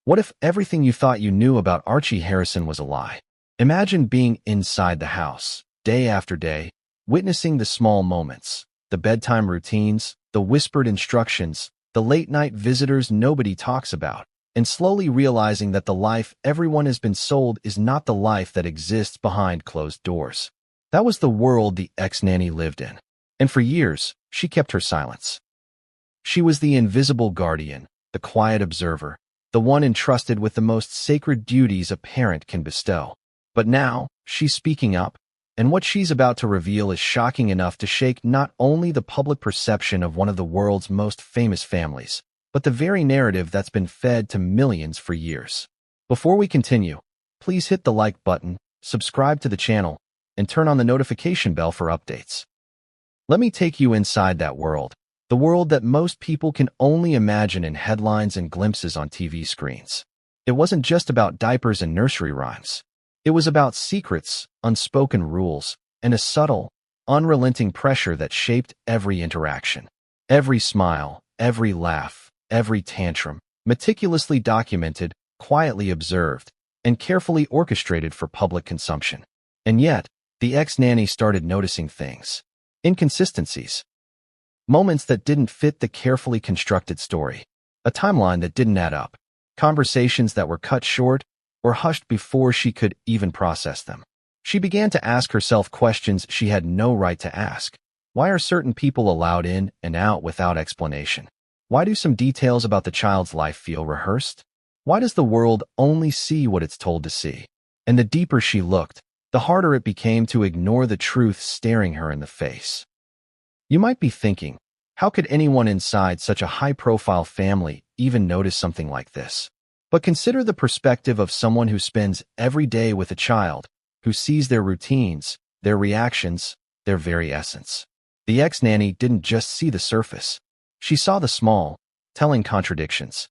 What if everything you thought you knew about Archie Harrison was a lie? Imagine being inside the house, day after day, witnessing the small moments, the bedtime routines, the whispered instructions, the late-night visitors nobody talks about, and slowly realizing that the life everyone has been sold is not the life that exists behind closed doors. That was the world the ex-nanny lived in. And for years, she kept her silence. She was the invisible guardian, the quiet observer, the one entrusted with the most sacred duties a parent can bestow. But now, she's speaking up, and what she's about to reveal is shocking enough to shake not only the public perception of one of the world's most famous families, but the very narrative that's been fed to millions for years. Before we continue, please hit the like button, subscribe to the channel, and turn on the notification bell for updates. Let me take you inside that world, the world that most people can only imagine in headlines and glimpses on TV screens. It wasn't just about diapers and nursery rhymes. It was about secrets, unspoken rules, and a subtle, unrelenting pressure that shaped every interaction. Every smile, every laugh, every tantrum, meticulously documented, quietly observed, and carefully orchestrated for public consumption. And yet, the ex-nanny started noticing things. Inconsistencies. Moments that didn't fit the carefully constructed story. A timeline that didn't add up. Conversations that were cut short or hushed before she could even process them. She began to ask herself questions she had no right to ask. Why are certain people allowed in and out without explanation? Why do some details about the child's life feel rehearsed? Why does the world only see what it's told to see? And the deeper she looked, the harder it became to ignore the truth staring her in the face. You might be thinking, how could anyone inside such a high-profile family even notice something like this? But consider the perspective of someone who spends every day with a child, who sees their routines, their reactions, their very essence. The ex-nanny didn't just see the surface. She saw the small, telling contradictions.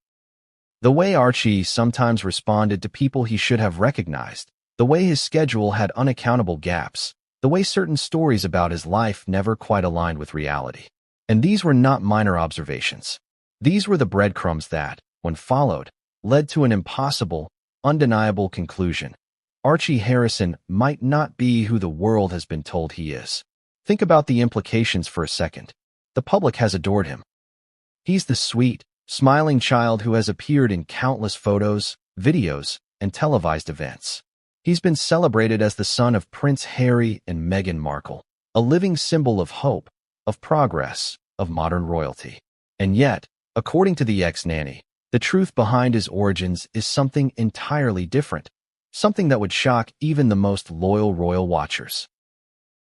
The way Archie sometimes responded to people he should have recognized, the way his schedule had unaccountable gaps, the way certain stories about his life never quite aligned with reality. And these were not minor observations. These were the breadcrumbs that, when followed, led to an impossible, undeniable conclusion. Archie Harrison might not be who the world has been told he is. Think about the implications for a second. The public has adored him. He's the sweet, smiling child who has appeared in countless photos, videos, and televised events. He's been celebrated as the son of Prince Harry and Meghan Markle, a living symbol of hope, of progress, of modern royalty. And yet, according to the ex-nanny, the truth behind his origins is something entirely different, something that would shock even the most loyal royal watchers.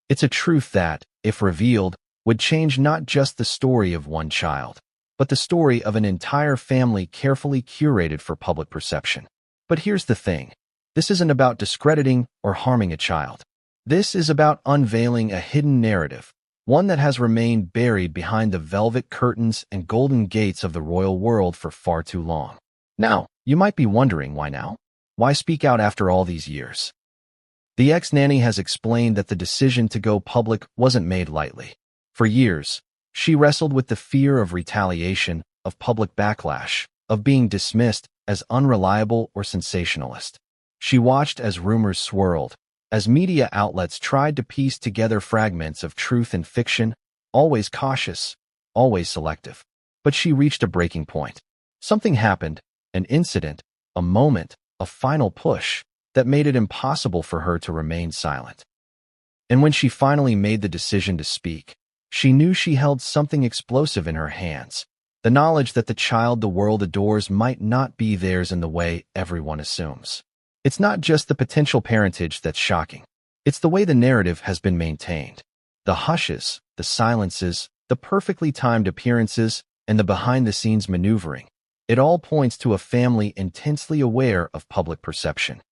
It's a truth that, if revealed, would change not just the story of one child, but the story of an entire family carefully curated for public perception. But here's the thing. This isn't about discrediting or harming a child. This is about unveiling a hidden narrative, one that has remained buried behind the velvet curtains and golden gates of the royal world for far too long. Now, you might be wondering, why now? Why speak out after all these years? The ex-nanny has explained that the decision to go public wasn't made lightly. For years, she wrestled with the fear of retaliation, of public backlash, of being dismissed as unreliable or sensationalist. She watched as rumors swirled, as media outlets tried to piece together fragments of truth and fiction, always cautious, always selective. But she reached a breaking point. Something happened, an incident, a moment, a final push, that made it impossible for her to remain silent. And when she finally made the decision to speak, she knew she held something explosive in her hands, the knowledge that the child the world adores might not be theirs in the way everyone assumes. It's not just the potential parentage that's shocking. It's the way the narrative has been maintained. The hushes, the silences, the perfectly timed appearances, and the behind-the-scenes maneuvering. It all points to a family intensely aware of public perception.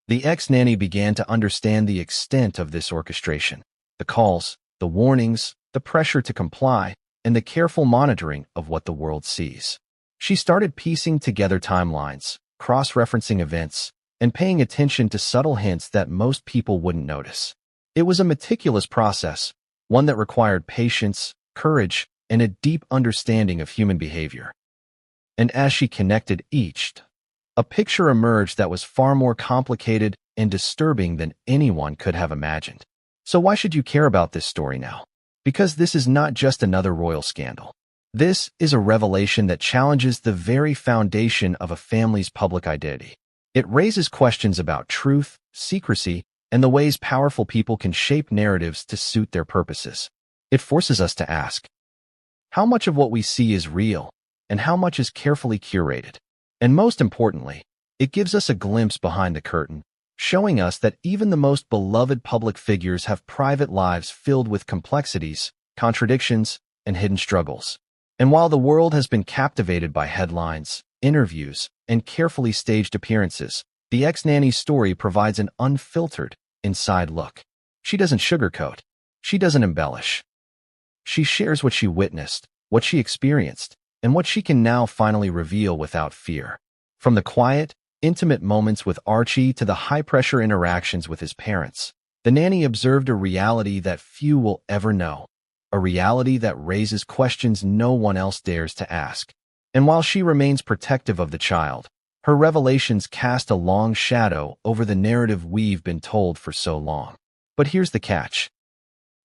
The ex-nanny began to understand the extent of this orchestration. The calls, the warnings, the pressure to comply, and the careful monitoring of what the world sees. She started piecing together timelines, cross-referencing events, and paying attention to subtle hints that most people wouldn't notice. It was a meticulous process, one that required patience, courage, and a deep understanding of human behavior. And as she connected each A picture emerged that was far more complicated and disturbing than anyone could have imagined. So why should you care about this story now? Because this is not just another royal scandal. This is a revelation that challenges the very foundation of a family's public identity. It raises questions about truth, secrecy, and the ways powerful people can shape narratives to suit their purposes. It forces us to ask, how much of what we see is real, and how much is carefully curated? And most importantly, it gives us a glimpse behind the curtain, showing us that even the most beloved public figures have private lives filled with complexities, contradictions, and hidden struggles. And while the world has been captivated by headlines, interviews, and carefully staged appearances, the ex-nanny's story provides an unfiltered, inside look. She doesn't sugarcoat. She doesn't embellish. She shares what she witnessed, what she experienced, and what she can now finally reveal without fear. From the quiet, intimate moments with Archie to the high-pressure interactions with his parents, the nanny observed a reality that few will ever know, a reality that raises questions no one else dares to ask. And while she remains protective of the child, her revelations cast a long shadow over the narrative we've been told for so long. But here's the catch.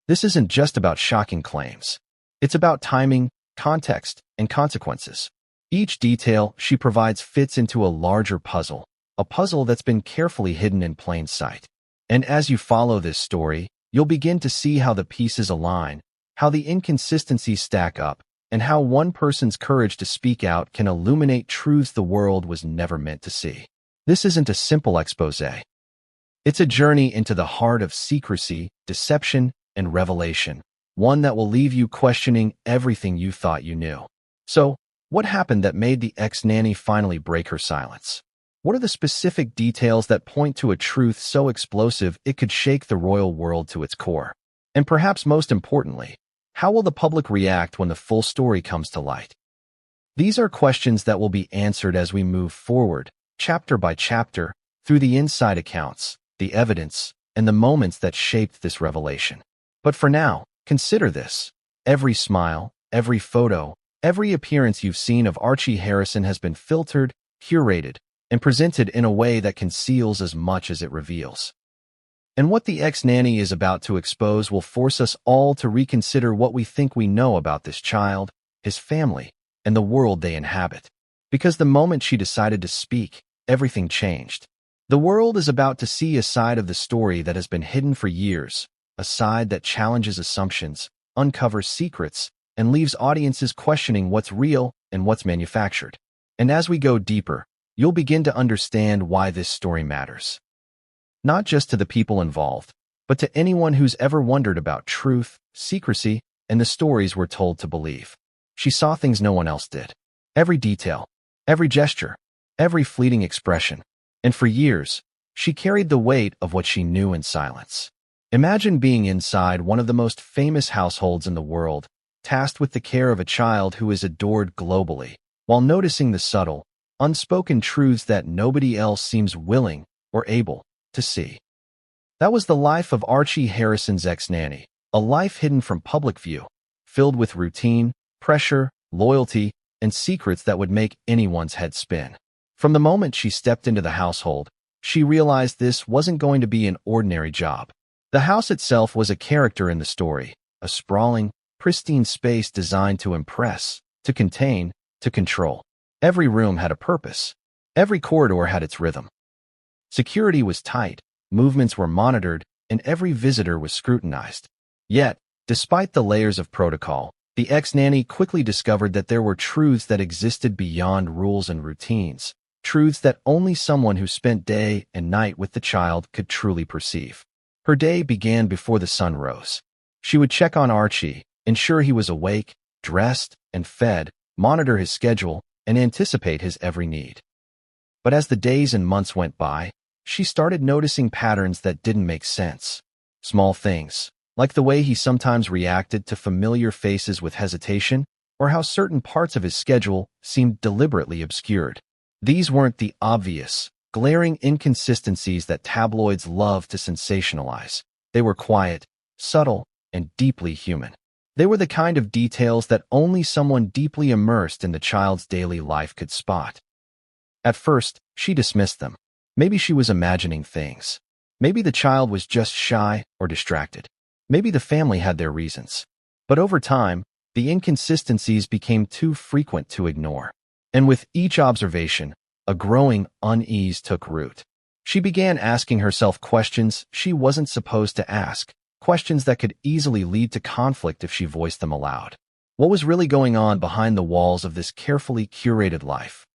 This isn't just about shocking claims. It's about timing, context, and consequences. Each detail she provides fits into a larger puzzle, a puzzle that's been carefully hidden in plain sight. And as you follow this story, you'll begin to see how the pieces align, how the inconsistencies stack up, and how one person's courage to speak out can illuminate truths the world was never meant to see. This isn't a simple expose. It's a journey into the heart of secrecy, deception, and revelation, one that will leave you questioning everything you thought you knew. So, what happened that made the ex-nanny finally break her silence? What are the specific details that point to a truth so explosive it could shake the royal world to its core? And perhaps most importantly, how will the public react when the full story comes to light? These are questions that will be answered as we move forward, chapter by chapter, through the inside accounts, the evidence, and the moments that shaped this revelation. But for now, consider this. Every smile, every photo, every appearance you've seen of Archie Harrison has been filtered, curated, and presented in a way that conceals as much as it reveals. And what the ex-nanny is about to expose will force us all to reconsider what we think we know about this child, his family, and the world they inhabit. Because the moment she decided to speak, everything changed. The world is about to see a side of the story that has been hidden for years, a side that challenges assumptions, uncovers secrets, and leaves audiences questioning what's real and what's manufactured. And as we go deeper, you'll begin to understand why this story matters. Not just to the people involved, but to anyone who's ever wondered about truth, secrecy, and the stories we're told to believe. She saw things no one else did. Every detail, every gesture, every fleeting expression. And for years, she carried the weight of what she knew in silence. Imagine being inside one of the most famous households in the world, tasked with the care of a child who is adored globally, while noticing the subtle, unspoken truths that nobody else seems willing or able to see. That was the life of Archie Harrison's ex-nanny, a life hidden from public view, filled with routine, pressure, loyalty, and secrets that would make anyone's head spin. From the moment she stepped into the household, she realized this wasn't going to be an ordinary job. The house itself was a character in the story, a sprawling, pristine space designed to impress, to contain, to control. Every room had a purpose. Every corridor had its rhythm. Security was tight, movements were monitored, and every visitor was scrutinized. Yet, despite the layers of protocol, the ex-nanny quickly discovered that there were truths that existed beyond rules and routines, truths that only someone who spent day and night with the child could truly perceive. Her day began before the sun rose. She would check on Archie, ensure he was awake, dressed, and fed, monitor his schedule, and anticipate his every need. But as the days and months went by, she started noticing patterns that didn't make sense. Small things, like the way he sometimes reacted to familiar faces with hesitation, or how certain parts of his schedule seemed deliberately obscured. These weren't the obvious, glaring inconsistencies that tabloids love to sensationalize. They were quiet, subtle, and deeply human. They were the kind of details that only someone deeply immersed in the child's daily life could spot. At first, she dismissed them. Maybe she was imagining things. Maybe the child was just shy or distracted. Maybe the family had their reasons. But over time, the inconsistencies became too frequent to ignore. And with each observation, a growing unease took root. She began asking herself questions she wasn't supposed to ask, questions that could easily lead to conflict if she voiced them aloud. What was really going on behind the walls of this carefully curated life?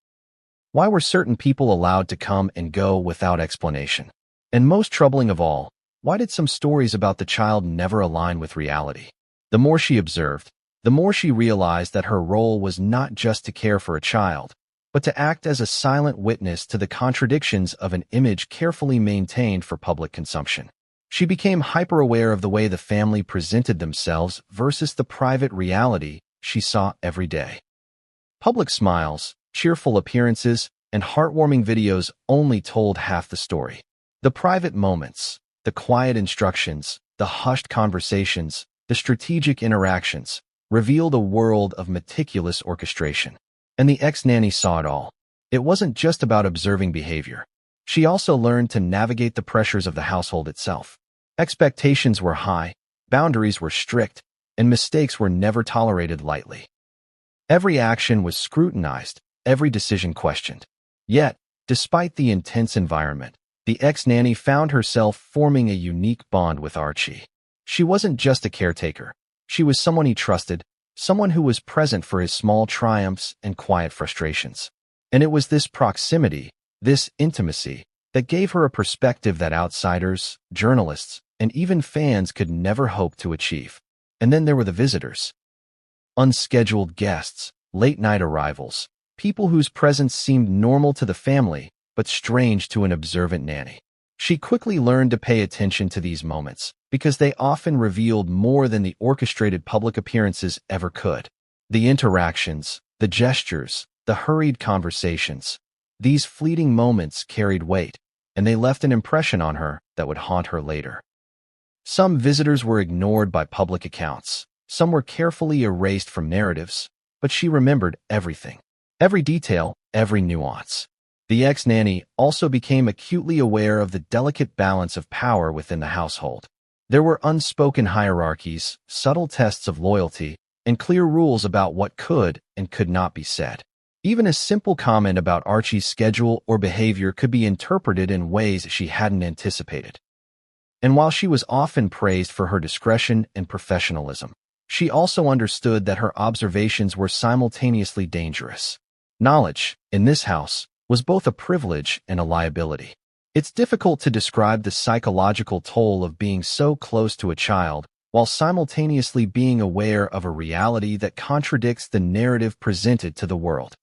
Why were certain people allowed to come and go without explanation? And most troubling of all, why did some stories about the child never align with reality? The more she observed, the more she realized that her role was not just to care for a child, but to act as a silent witness to the contradictions of an image carefully maintained for public consumption. She became hyper-aware of the way the family presented themselves versus the private reality she saw every day. Public smiles, cheerful appearances, and heartwarming videos only told half the story. The private moments, the quiet instructions, the hushed conversations, the strategic interactions, revealed a world of meticulous orchestration. And the ex-nanny saw it all. It wasn't just about observing behavior. She also learned to navigate the pressures of the household itself. Expectations were high, boundaries were strict, and mistakes were never tolerated lightly. Every action was scrutinized, every decision questioned. Yet, despite the intense environment, the ex-nanny found herself forming a unique bond with Archie. She wasn't just a caretaker. She was someone he trusted, someone who was present for his small triumphs and quiet frustrations. And it was this proximity, this intimacy, that gave her a perspective that outsiders, journalists, and even fans could never hope to achieve. And then there were the visitors. Unscheduled guests, late-night arrivals, people whose presence seemed normal to the family, but strange to an observant nanny. She quickly learned to pay attention to these moments, because they often revealed more than the orchestrated public appearances ever could. The interactions, the gestures, the hurried conversations. These fleeting moments carried weight, and they left an impression on her that would haunt her later. Some visitors were ignored by public accounts. Some were carefully erased from narratives, but she remembered everything. Every detail, every nuance. The ex-nanny also became acutely aware of the delicate balance of power within the household. There were unspoken hierarchies, subtle tests of loyalty, and clear rules about what could and could not be said. Even a simple comment about Archie's schedule or behavior could be interpreted in ways she hadn't anticipated. And while she was often praised for her discretion and professionalism, she also understood that her observations were simultaneously dangerous. Knowledge, in this house, was both a privilege and a liability. It's difficult to describe the psychological toll of being so close to a child while simultaneously being aware of a reality that contradicts the narrative presented to the world.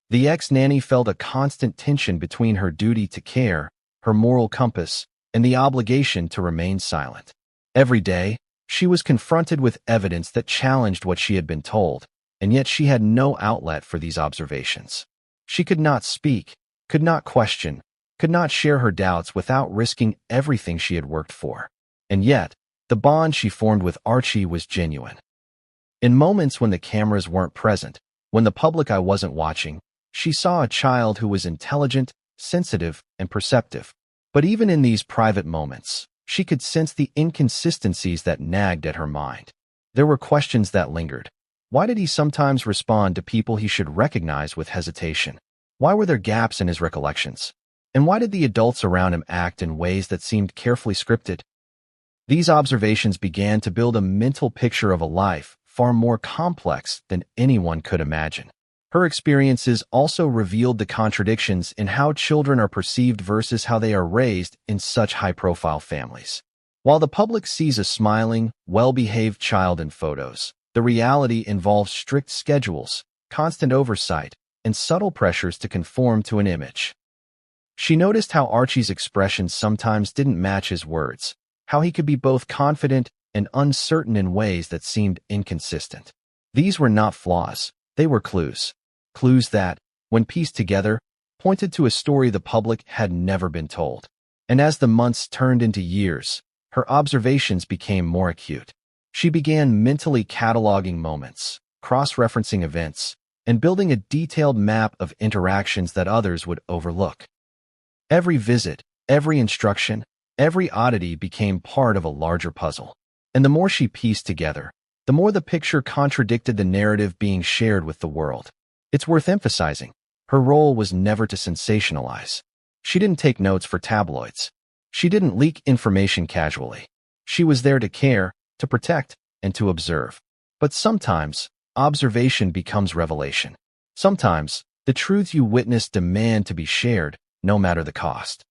The ex-nanny felt a constant tension between her duty to care, her moral compass, and the obligation to remain silent. Every day, she was confronted with evidence that challenged what she had been told, and yet she had no outlet for these observations. She could not speak, could not question, could not share her doubts without risking everything she had worked for. And yet, the bond she formed with Archie was genuine. In moments when the cameras weren't present, when the public eye wasn't watching, she saw a child who was intelligent, sensitive, and perceptive. But even in these private moments, she could sense the inconsistencies that nagged at her mind. There were questions that lingered. Why did he sometimes respond to people he should recognize with hesitation? Why were there gaps in his recollections? And why did the adults around him act in ways that seemed carefully scripted? These observations began to build a mental picture of a life far more complex than anyone could imagine. Her experiences also revealed the contradictions in how children are perceived versus how they are raised in such high-profile families. While the public sees a smiling, well-behaved child in photos, the reality involves strict schedules, constant oversight, and subtle pressures to conform to an image. She noticed how Archie's expressions sometimes didn't match his words, how he could be both confident and uncertain in ways that seemed inconsistent. These were not flaws, they were clues. Clues that, when pieced together, pointed to a story the public had never been told. And as the months turned into years, her observations became more acute. She began mentally cataloging moments, cross-referencing events, and building a detailed map of interactions that others would overlook. Every visit, every instruction, every oddity became part of a larger puzzle. And the more she pieced together, the more the picture contradicted the narrative being shared with the world. It's worth emphasizing, her role was never to sensationalize. She didn't take notes for tabloids. She didn't leak information casually. She was there to care, to protect, and to observe. But sometimes, observation becomes revelation. Sometimes, the truths you witness demand to be shared, no matter the cost.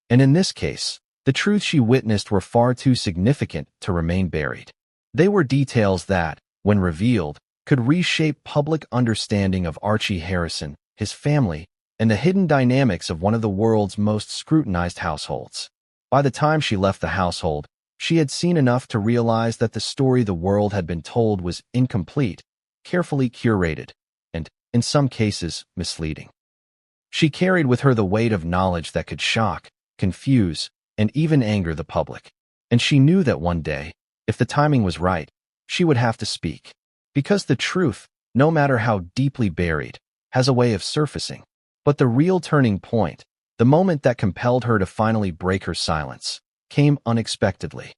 And in this case, the truths she witnessed were far too significant to remain buried. They were details that, when revealed, could reshape public understanding of Archie Harrison, his family, and the hidden dynamics of one of the world's most scrutinized households. By the time she left the household, she had seen enough to realize that the story the world had been told was incomplete, carefully curated, and, in some cases, misleading. She carried with her the weight of knowledge that could shock, confuse, and even anger the public. And she knew that one day, if the timing was right, she would have to speak. Because the truth, no matter how deeply buried, has a way of surfacing. But the real turning point, the moment that compelled her to finally break her silence, came unexpectedly.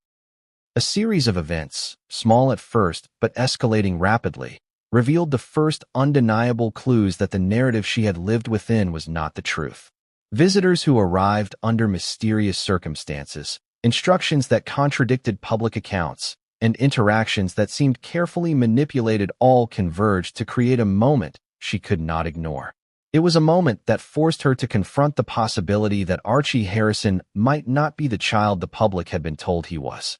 A series of events, small at first but escalating rapidly, revealed the first undeniable clues that the narrative she had lived within was not the truth. Visitors who arrived under mysterious circumstances, instructions that contradicted public accounts, and interactions that seemed carefully manipulated all converged to create a moment she could not ignore. It was a moment that forced her to confront the possibility that Archie Harrison might not be the child the public had been told he was.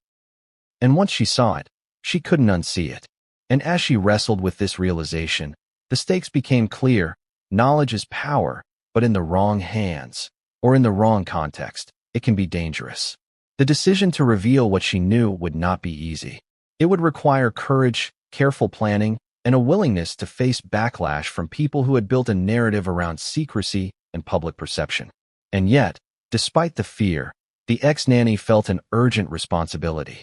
And once she saw it, she couldn't unsee it. And as she wrestled with this realization, the stakes became clear. Knowledge is power, but in the wrong hands, or in the wrong context, it can be dangerous. The decision to reveal what she knew would not be easy. It would require courage, careful planning, and a willingness to face backlash from people who had built a narrative around secrecy and public perception. And yet, despite the fear, the ex-nanny felt an urgent responsibility.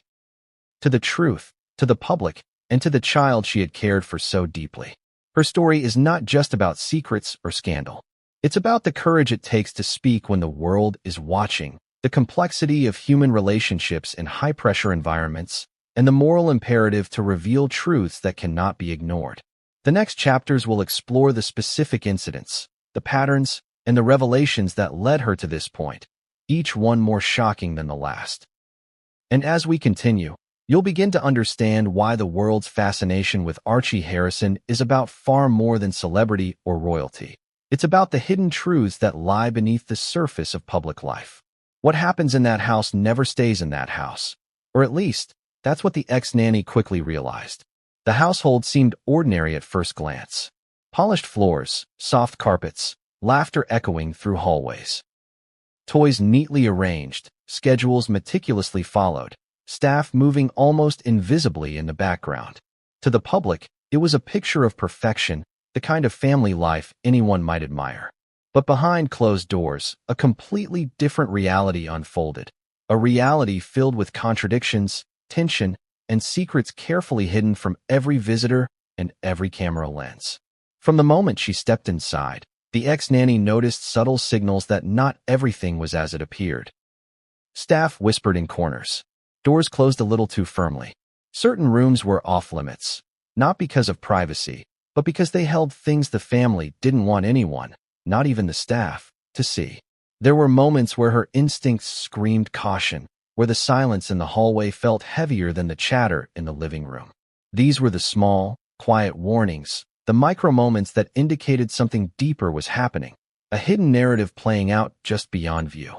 To the truth, to the public, and to the child she had cared for so deeply. Her story is not just about secrets or scandal. It's about the courage it takes to speak when the world is watching, the complexity of human relationships in high-pressure environments, and the moral imperative to reveal truths that cannot be ignored. The next chapters will explore the specific incidents, the patterns, and the revelations that led her to this point, each one more shocking than the last. And as we continue, you'll begin to understand why the world's fascination with Archie Harrison is about far more than celebrity or royalty. It's about the hidden truths that lie beneath the surface of public life. What happens in that house never stays in that house. Or at least, that's what the ex-nanny quickly realized. The household seemed ordinary at first glance. Polished floors, soft carpets, laughter echoing through hallways. Toys neatly arranged, schedules meticulously followed, staff moving almost invisibly in the background. To the public, it was a picture of perfection, the kind of family life anyone might admire. But behind closed doors, a completely different reality unfolded. A reality filled with contradictions, tension, and secrets carefully hidden from every visitor and every camera lens. From the moment she stepped inside, the ex-nanny noticed subtle signals that not everything was as it appeared. Staff whispered in corners. Doors closed a little too firmly. Certain rooms were off-limits, not because of privacy, but because they held things the family didn't want anyone, not even the staff, to see. There were moments where her instincts screamed caution, where the silence in the hallway felt heavier than the chatter in the living room. These were the small, quiet warnings, the micro-moments that indicated something deeper was happening, a hidden narrative playing out just beyond view.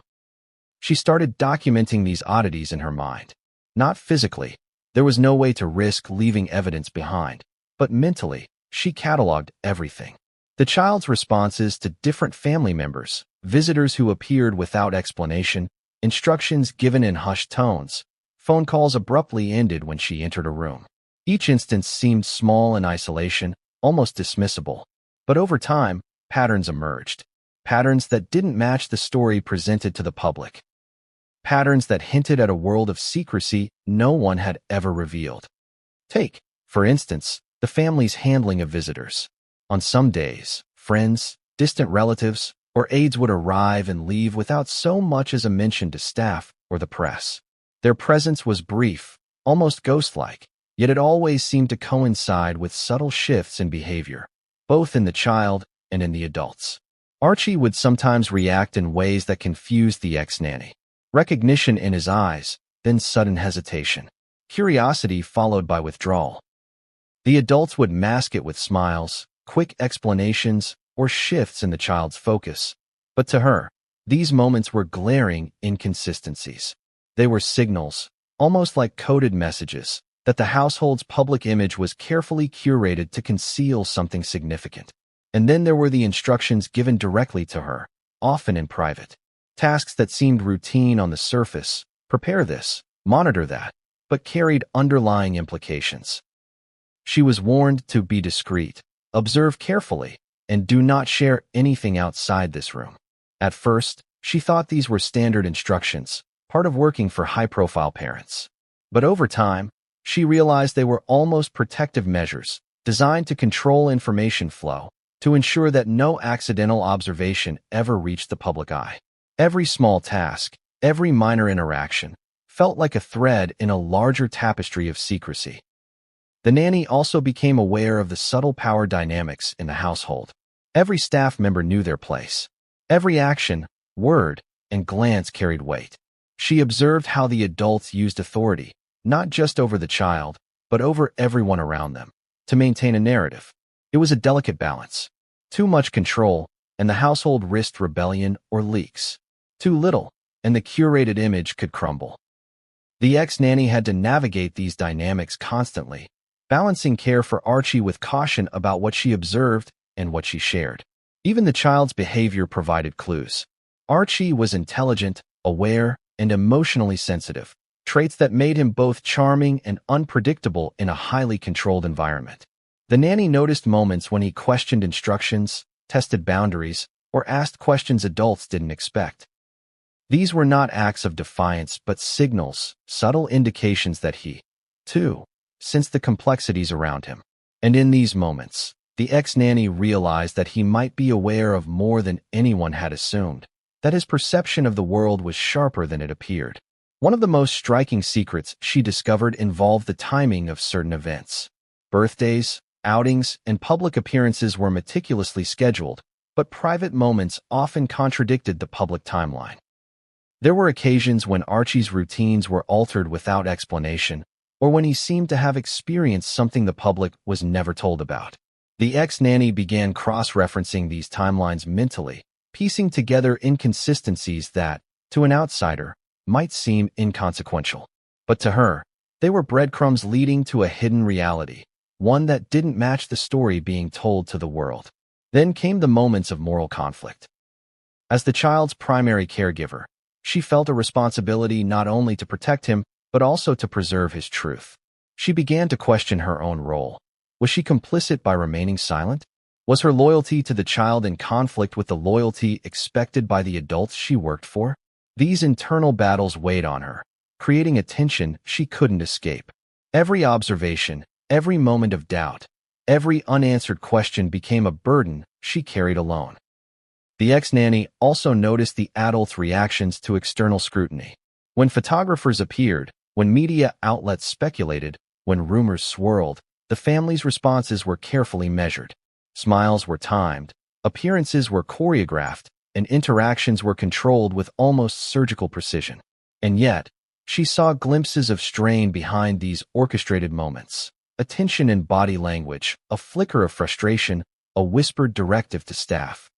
She started documenting these oddities in her mind. Not physically, there was no way to risk leaving evidence behind, but mentally, she cataloged everything. The child's responses to different family members, visitors who appeared without explanation, instructions given in hushed tones, phone calls abruptly ended when she entered a room. Each instance seemed small in isolation, almost dismissible. But over time, patterns emerged. Patterns that didn't match the story presented to the public. Patterns that hinted at a world of secrecy no one had ever revealed. Take, for instance, the family's handling of visitors. On some days, friends, distant relatives, or aides would arrive and leave without so much as a mention to staff or the press. Their presence was brief, almost ghost-like, yet it always seemed to coincide with subtle shifts in behavior, both in the child and in the adults. Archie would sometimes react in ways that confused the ex-nanny. Recognition in his eyes, then sudden hesitation. Curiosity followed by withdrawal. The adults would mask it with smiles, quick explanations, or shifts in the child's focus. But to her, these moments were glaring inconsistencies. They were signals, almost like coded messages, that the household's public image was carefully curated to conceal something significant. And then there were the instructions given directly to her, often in private. Tasks that seemed routine on the surface, prepare this, monitor that, but carried underlying implications. She was warned to be discreet, observe carefully, and do not share anything outside this room. At first, she thought these were standard instructions, part of working for high-profile parents. But over time, she realized they were almost protective measures, designed to control information flow, to ensure that no accidental observation ever reached the public eye. Every small task, every minor interaction, felt like a thread in a larger tapestry of secrecy. The nanny also became aware of the subtle power dynamics in the household. Every staff member knew their place. Every action, word, and glance carried weight. She observed how the adults used authority, not just over the child, but over everyone around them, to maintain a narrative. It was a delicate balance. Too much control, and the household risked rebellion or leaks. Too little, and the curated image could crumble. The ex-nanny had to navigate these dynamics constantly, balancing care for Archie with caution about what she observed and what she shared. Even the child's behavior provided clues. Archie was intelligent, aware, and emotionally sensitive, traits that made him both charming and unpredictable in a highly controlled environment. The nanny noticed moments when he questioned instructions, tested boundaries, or asked questions adults didn't expect. These were not acts of defiance but signals, subtle indications that he, too, sensed the complexities around him. And in these moments, the ex-nanny realized that he might be aware of more than anyone had assumed, that his perception of the world was sharper than it appeared. One of the most striking secrets she discovered involved the timing of certain events. Birthdays, outings, and public appearances were meticulously scheduled, but private moments often contradicted the public timeline. There were occasions when Archie's routines were altered without explanation, or when he seemed to have experienced something the public was never told about. The ex-nanny began cross-referencing these timelines mentally, piecing together inconsistencies that, to an outsider, might seem inconsequential. But to her, they were breadcrumbs leading to a hidden reality, one that didn't match the story being told to the world. Then came the moments of moral conflict. As the child's primary caregiver, she felt a responsibility not only to protect him, but also to preserve his truth. She began to question her own role. Was she complicit by remaining silent? Was her loyalty to the child in conflict with the loyalty expected by the adults she worked for? These internal battles weighed on her, creating a tension she couldn't escape. Every observation, every moment of doubt, every unanswered question became a burden she carried alone. The ex-nanny also noticed the adults' reactions to external scrutiny. When photographers appeared, when media outlets speculated, when rumors swirled, the family's responses were carefully measured. Smiles were timed, appearances were choreographed, and interactions were controlled with almost surgical precision. And yet, she saw glimpses of strain behind these orchestrated moments. A tension in body language, a flicker of frustration, a whispered directive to staff.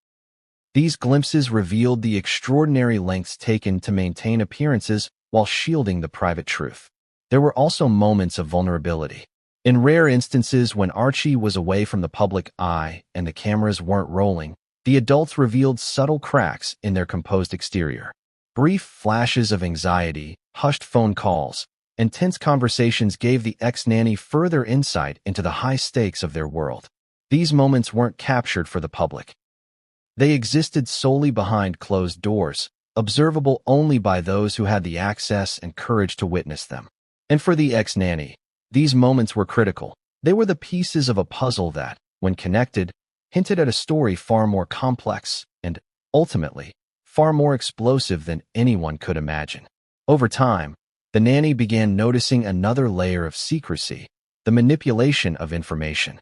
These glimpses revealed the extraordinary lengths taken to maintain appearances while shielding the private truth. There were also moments of vulnerability. In rare instances when Archie was away from the public eye and the cameras weren't rolling, the adults revealed subtle cracks in their composed exterior. Brief flashes of anxiety, hushed phone calls, and tense conversations gave the ex-nanny further insight into the high stakes of their world. These moments weren't captured for the public. They existed solely behind closed doors, observable only by those who had the access and courage to witness them. And for the ex-nanny, these moments were critical. They were the pieces of a puzzle that, when connected, hinted at a story far more complex and, ultimately, far more explosive than anyone could imagine. Over time, the nanny began noticing another layer of secrecy, the manipulation of information.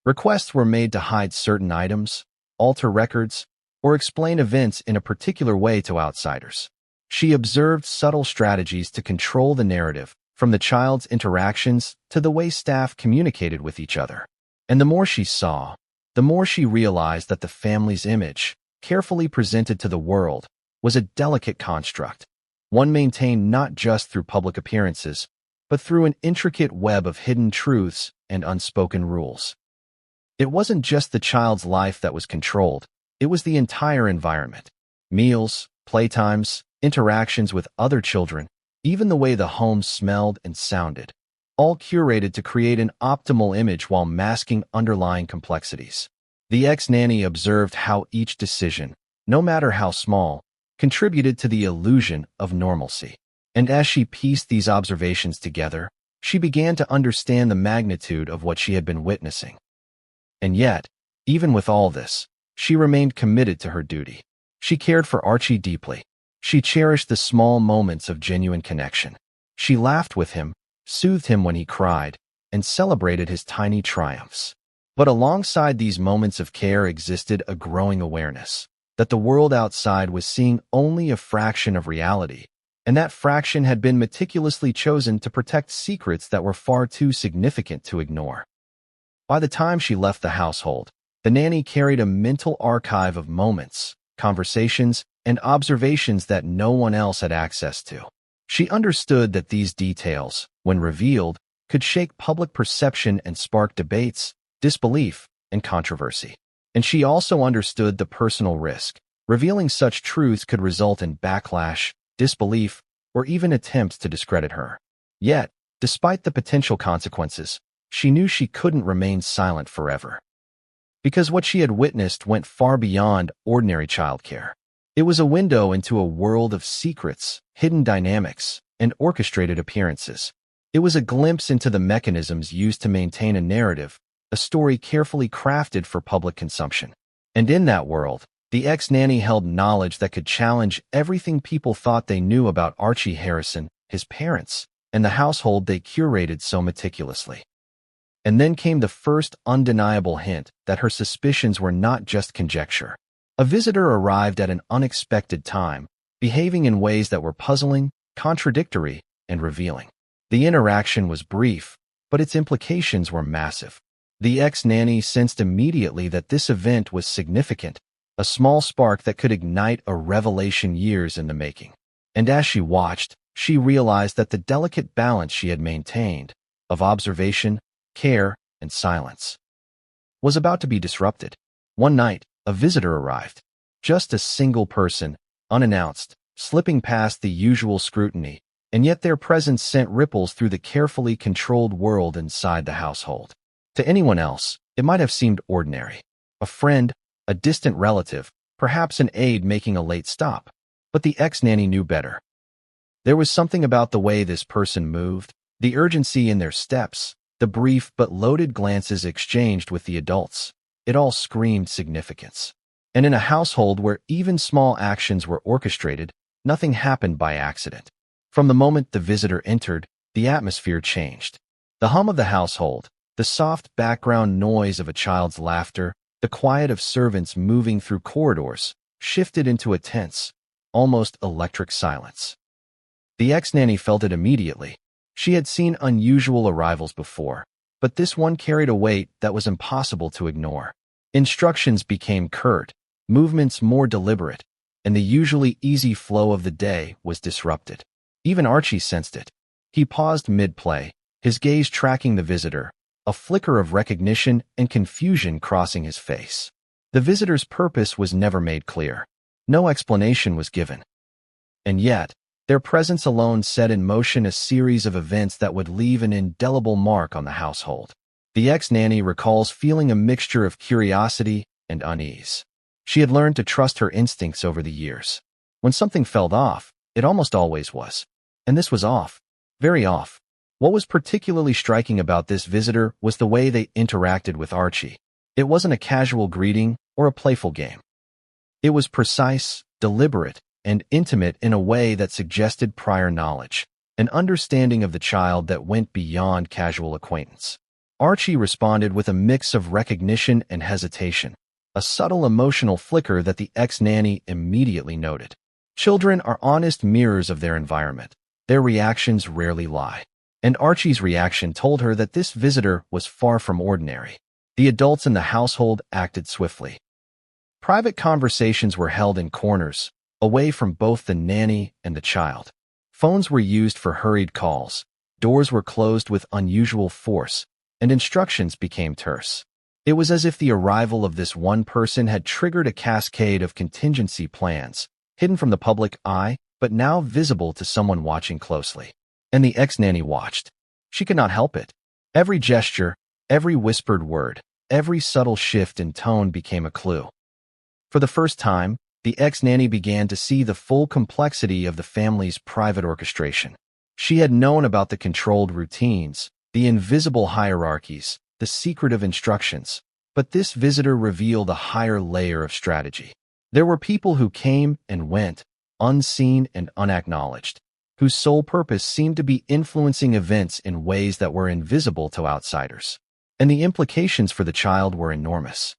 Requests were made to hide certain items, alter records, or explain events in a particular way to outsiders. She observed subtle strategies to control the narrative, from the child's interactions to the way staff communicated with each other. And the more she saw, the more she realized that the family's image, carefully presented to the world, was a delicate construct, one maintained not just through public appearances, but through an intricate web of hidden truths and unspoken rules. It wasn't just the child's life that was controlled, it was the entire environment. Meals, playtimes, interactions with other children, even the way the home smelled and sounded, all curated to create an optimal image while masking underlying complexities. The ex-nanny observed how each decision, no matter how small, contributed to the illusion of normalcy. And as she pieced these observations together, she began to understand the magnitude of what she had been witnessing. And yet, even with all this, she remained committed to her duty. She cared for Archie deeply. She cherished the small moments of genuine connection. She laughed with him, soothed him when he cried, and celebrated his tiny triumphs. But alongside these moments of care existed a growing awareness that the world outside was seeing only a fraction of reality, and that fraction had been meticulously chosen to protect secrets that were far too significant to ignore. By the time she left the household, the nanny carried a mental archive of moments, conversations, and observations that no one else had access to. She understood that these details, when revealed, could shake public perception and spark debates, disbelief, and controversy. And she also understood the personal risk. Revealing such truths could result in backlash, disbelief, or even attempts to discredit her. Yet, despite the potential consequences, she knew she couldn't remain silent forever. Because what she had witnessed went far beyond ordinary childcare. It was a window into a world of secrets, hidden dynamics, and orchestrated appearances. It was a glimpse into the mechanisms used to maintain a narrative, a story carefully crafted for public consumption. And in that world, the ex-nanny held knowledge that could challenge everything people thought they knew about Archie Harrison, his parents, and the household they curated so meticulously. And then came the first undeniable hint that her suspicions were not just conjecture. A visitor arrived at an unexpected time, behaving in ways that were puzzling, contradictory, and revealing. The interaction was brief, but its implications were massive. The ex-nanny sensed immediately that this event was significant, a small spark that could ignite a revelation years in the making. And as she watched, she realized that the delicate balance she had maintained, of observation, care, and silence, was about to be disrupted. One night, a visitor arrived. Just a single person, unannounced, slipping past the usual scrutiny, and yet their presence sent ripples through the carefully controlled world inside the household. To anyone else, it might have seemed ordinary. A friend, a distant relative, perhaps an aide making a late stop. But the ex-nanny knew better. There was something about the way this person moved, the urgency in their steps, the brief but loaded glances exchanged with the adults. It all screamed significance. And in a household where even small actions were orchestrated, nothing happened by accident. From the moment the visitor entered, the atmosphere changed. The hum of the household, the soft background noise of a child's laughter, the quiet of servants moving through corridors, shifted into a tense, almost electric silence. The ex-nanny felt it immediately. She had seen unusual arrivals before, but this one carried a weight that was impossible to ignore. Instructions became curt, movements more deliberate, and the usually easy flow of the day was disrupted. Even Archie sensed it. He paused mid-play, his gaze tracking the visitor, a flicker of recognition and confusion crossing his face. The visitor's purpose was never made clear. No explanation was given. And yet, their presence alone set in motion a series of events that would leave an indelible mark on the household. The ex-nanny recalls feeling a mixture of curiosity and unease. She had learned to trust her instincts over the years. When something felt off, it almost always was. And this was off. Very off. What was particularly striking about this visitor was the way they interacted with Archie. It wasn't a casual greeting or a playful game. It was precise, deliberate, and intimate in a way that suggested prior knowledge, an understanding of the child that went beyond casual acquaintance. Archie responded with a mix of recognition and hesitation, a subtle emotional flicker that the ex-nanny immediately noted. Children are honest mirrors of their environment. Their reactions rarely lie. And Archie's reaction told her that this visitor was far from ordinary. The adults in the household acted swiftly. Private conversations were held in corners, away from both the nanny and the child. Phones were used for hurried calls, doors were closed with unusual force, and instructions became terse. It was as if the arrival of this one person had triggered a cascade of contingency plans, hidden from the public eye, but now visible to someone watching closely. And the ex-nanny watched. She could not help it. Every gesture, every whispered word, every subtle shift in tone became a clue. For the first time, the ex-nanny began to see the full complexity of the family's private orchestration. She had known about the controlled routines, the invisible hierarchies, the secretive instructions, but this visitor revealed a higher layer of strategy. There were people who came and went, unseen and unacknowledged, whose sole purpose seemed to be influencing events in ways that were invisible to outsiders. And the implications for the child were enormous.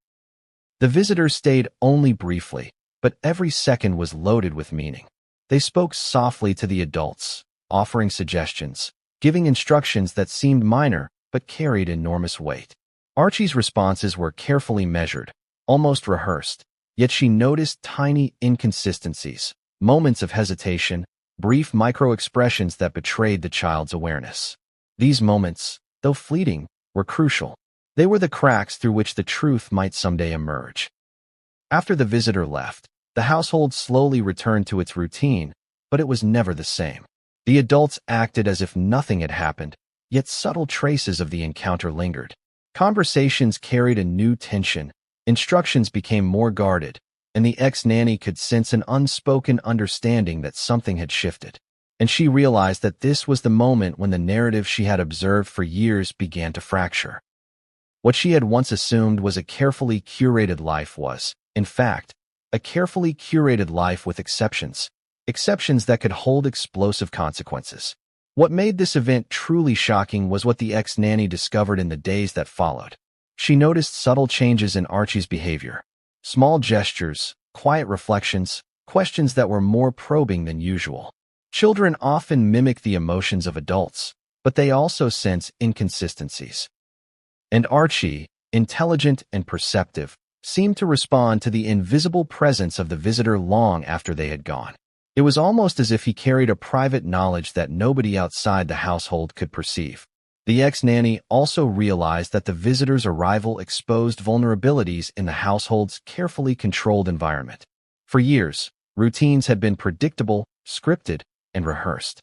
The visitors stayed only briefly, but every second was loaded with meaning. They spoke softly to the adults, offering suggestions, giving instructions that seemed minor but carried enormous weight. Archie's responses were carefully measured, almost rehearsed, yet she noticed tiny inconsistencies, moments of hesitation, brief micro-expressions that betrayed the child's awareness. These moments, though fleeting, were crucial. They were the cracks through which the truth might someday emerge. After the visitor left, the household slowly returned to its routine, but it was never the same. The adults acted as if nothing had happened, yet subtle traces of the encounter lingered. Conversations carried a new tension, instructions became more guarded, and the ex-nanny could sense an unspoken understanding that something had shifted. And she realized that this was the moment when the narrative she had observed for years began to fracture. What she had once assumed was a carefully curated life was, in fact, a carefully curated life with exceptions that could hold explosive consequences. What made this event truly shocking was what the ex-nanny discovered in the days that followed. She noticed subtle changes in Archie's behavior. Small gestures, quiet reflections, questions that were more probing than usual. Children often mimic the emotions of adults, but they also sense inconsistencies. And Archie, intelligent and perceptive, seemed to respond to the invisible presence of the visitor long after they had gone. It was almost as if he carried a private knowledge that nobody outside the household could perceive. The ex-nanny also realized that the visitor's arrival exposed vulnerabilities in the household's carefully controlled environment. For years, routines had been predictable, scripted, and rehearsed.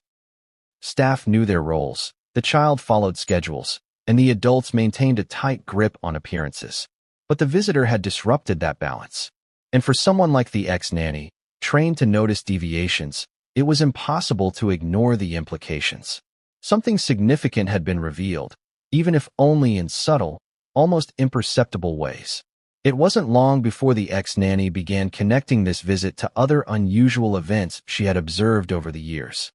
Staff knew their roles, the child followed schedules, and the adults maintained a tight grip on appearances. But the visitor had disrupted that balance. And for someone like the ex-nanny, trained to notice deviations, it was impossible to ignore the implications. Something significant had been revealed, even if only in subtle, almost imperceptible ways. It wasn't long before the ex-nanny began connecting this visit to other unusual events she had observed over the years.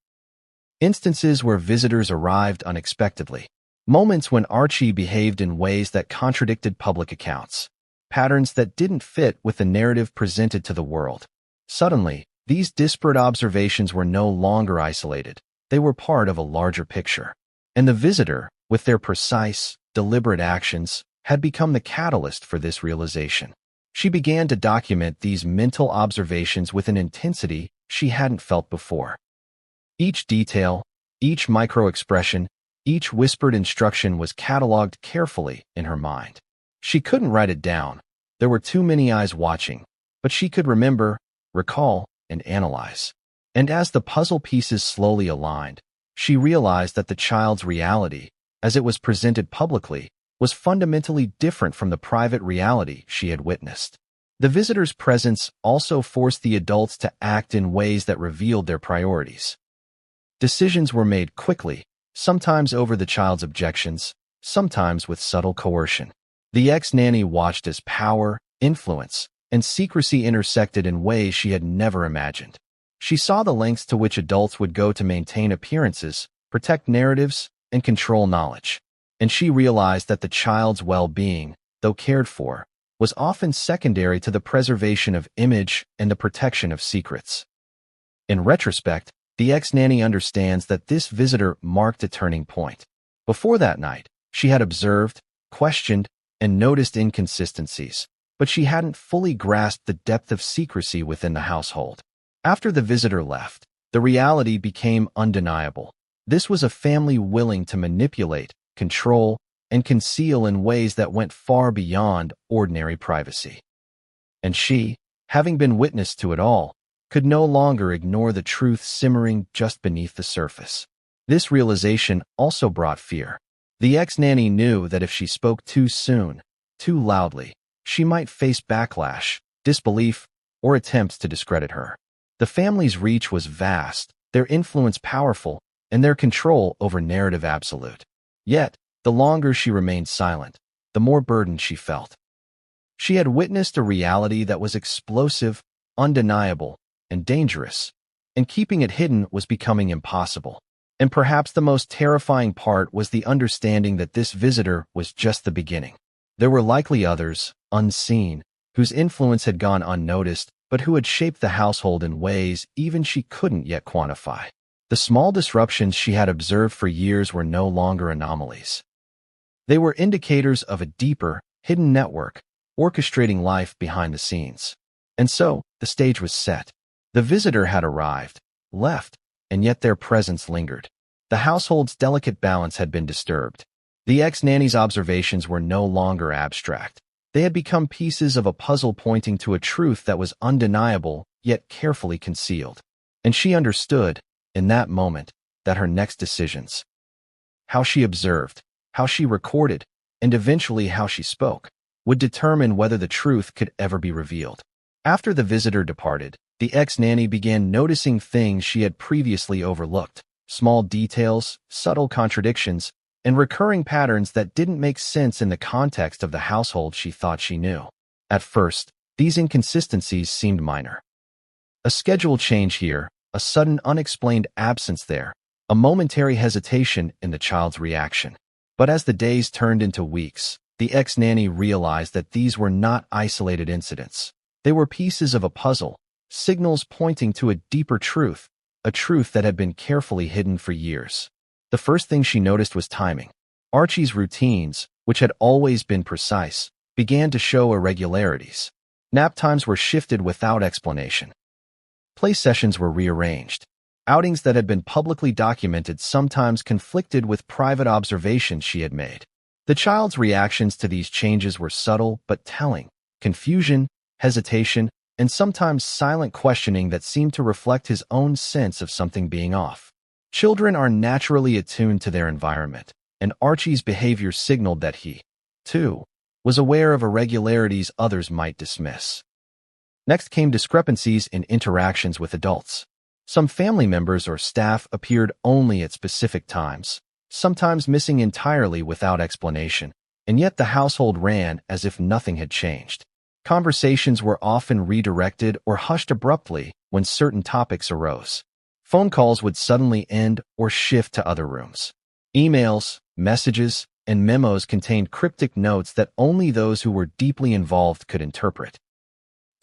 Instances where visitors arrived unexpectedly. Moments when Archie behaved in ways that contradicted public accounts. Patterns that didn't fit with the narrative presented to the world. Suddenly, these disparate observations were no longer isolated. They were part of a larger picture. And the visitor, with their precise, deliberate actions, had become the catalyst for this realization. She began to document these mental observations with an intensity she hadn't felt before. Each detail, each micro-expression, each whispered instruction was cataloged carefully in her mind. She couldn't write it down. There were too many eyes watching, but she could remember, recall, and analyze. And as the puzzle pieces slowly aligned, she realized that the child's reality, as it was presented publicly, was fundamentally different from the private reality she had witnessed. The visitor's presence also forced the adults to act in ways that revealed their priorities. Decisions were made quickly, sometimes over the child's objections, sometimes with subtle coercion. The ex-nanny watched as power, influence, and secrecy intersected in ways she had never imagined. She saw the lengths to which adults would go to maintain appearances, protect narratives, and control knowledge. And she realized that the child's well-being, though cared for, was often secondary to the preservation of image and the protection of secrets. In retrospect, the ex-nanny understands that this visitor marked a turning point. Before that night, she had observed, questioned, and noticed inconsistencies, but she hadn't fully grasped the depth of secrecy within the household. After the visitor left, the reality became undeniable. This was a family willing to manipulate, control, and conceal in ways that went far beyond ordinary privacy. And she, having been witness to it all, could no longer ignore the truth simmering just beneath the surface. This realization also brought fear. The ex-nanny knew that if she spoke too soon, too loudly, she might face backlash, disbelief, or attempts to discredit her. The family's reach was vast, their influence powerful, and their control over narrative absolute. Yet, the longer she remained silent, the more burdened she felt. She had witnessed a reality that was explosive, undeniable, and dangerous, and keeping it hidden was becoming impossible. And perhaps the most terrifying part was the understanding that this visitor was just the beginning. There were likely others, unseen, whose influence had gone unnoticed, but who had shaped the household in ways even she couldn't yet quantify. The small disruptions she had observed for years were no longer anomalies. They were indicators of a deeper, hidden network, orchestrating life behind the scenes. And so, the stage was set. The visitor had arrived, left, and yet their presence lingered. The household's delicate balance had been disturbed. The ex-nanny's observations were no longer abstract. They had become pieces of a puzzle pointing to a truth that was undeniable, yet carefully concealed. And she understood, in that moment, that her next decisions, how she observed, how she recorded, and eventually how she spoke, would determine whether the truth could ever be revealed. After the visitor departed, the ex-nanny began noticing things she had previously overlooked, small details, subtle contradictions, and recurring patterns that didn't make sense in the context of the household she thought she knew. At first, these inconsistencies seemed minor. A schedule change here, a sudden unexplained absence there, a momentary hesitation in the child's reaction. But as the days turned into weeks, the ex-nanny realized that these were not isolated incidents. They were pieces of a puzzle, signals pointing to a deeper truth, a truth that had been carefully hidden for years. The first thing she noticed was timing. Archie's routines, which had always been precise, began to show irregularities. Nap times were shifted without explanation. Play sessions were rearranged. Outings that had been publicly documented sometimes conflicted with private observations she had made. The child's reactions to these changes were subtle but telling: confusion, hesitation, and sometimes silent questioning that seemed to reflect his own sense of something being off. Children are naturally attuned to their environment, and Archie's behavior signaled that he, too, was aware of irregularities others might dismiss. Next came discrepancies in interactions with adults. Some family members or staff appeared only at specific times, sometimes missing entirely without explanation, and yet the household ran as if nothing had changed. Conversations were often redirected or hushed abruptly when certain topics arose. Phone calls would suddenly end or shift to other rooms. Emails, messages, and memos contained cryptic notes that only those who were deeply involved could interpret.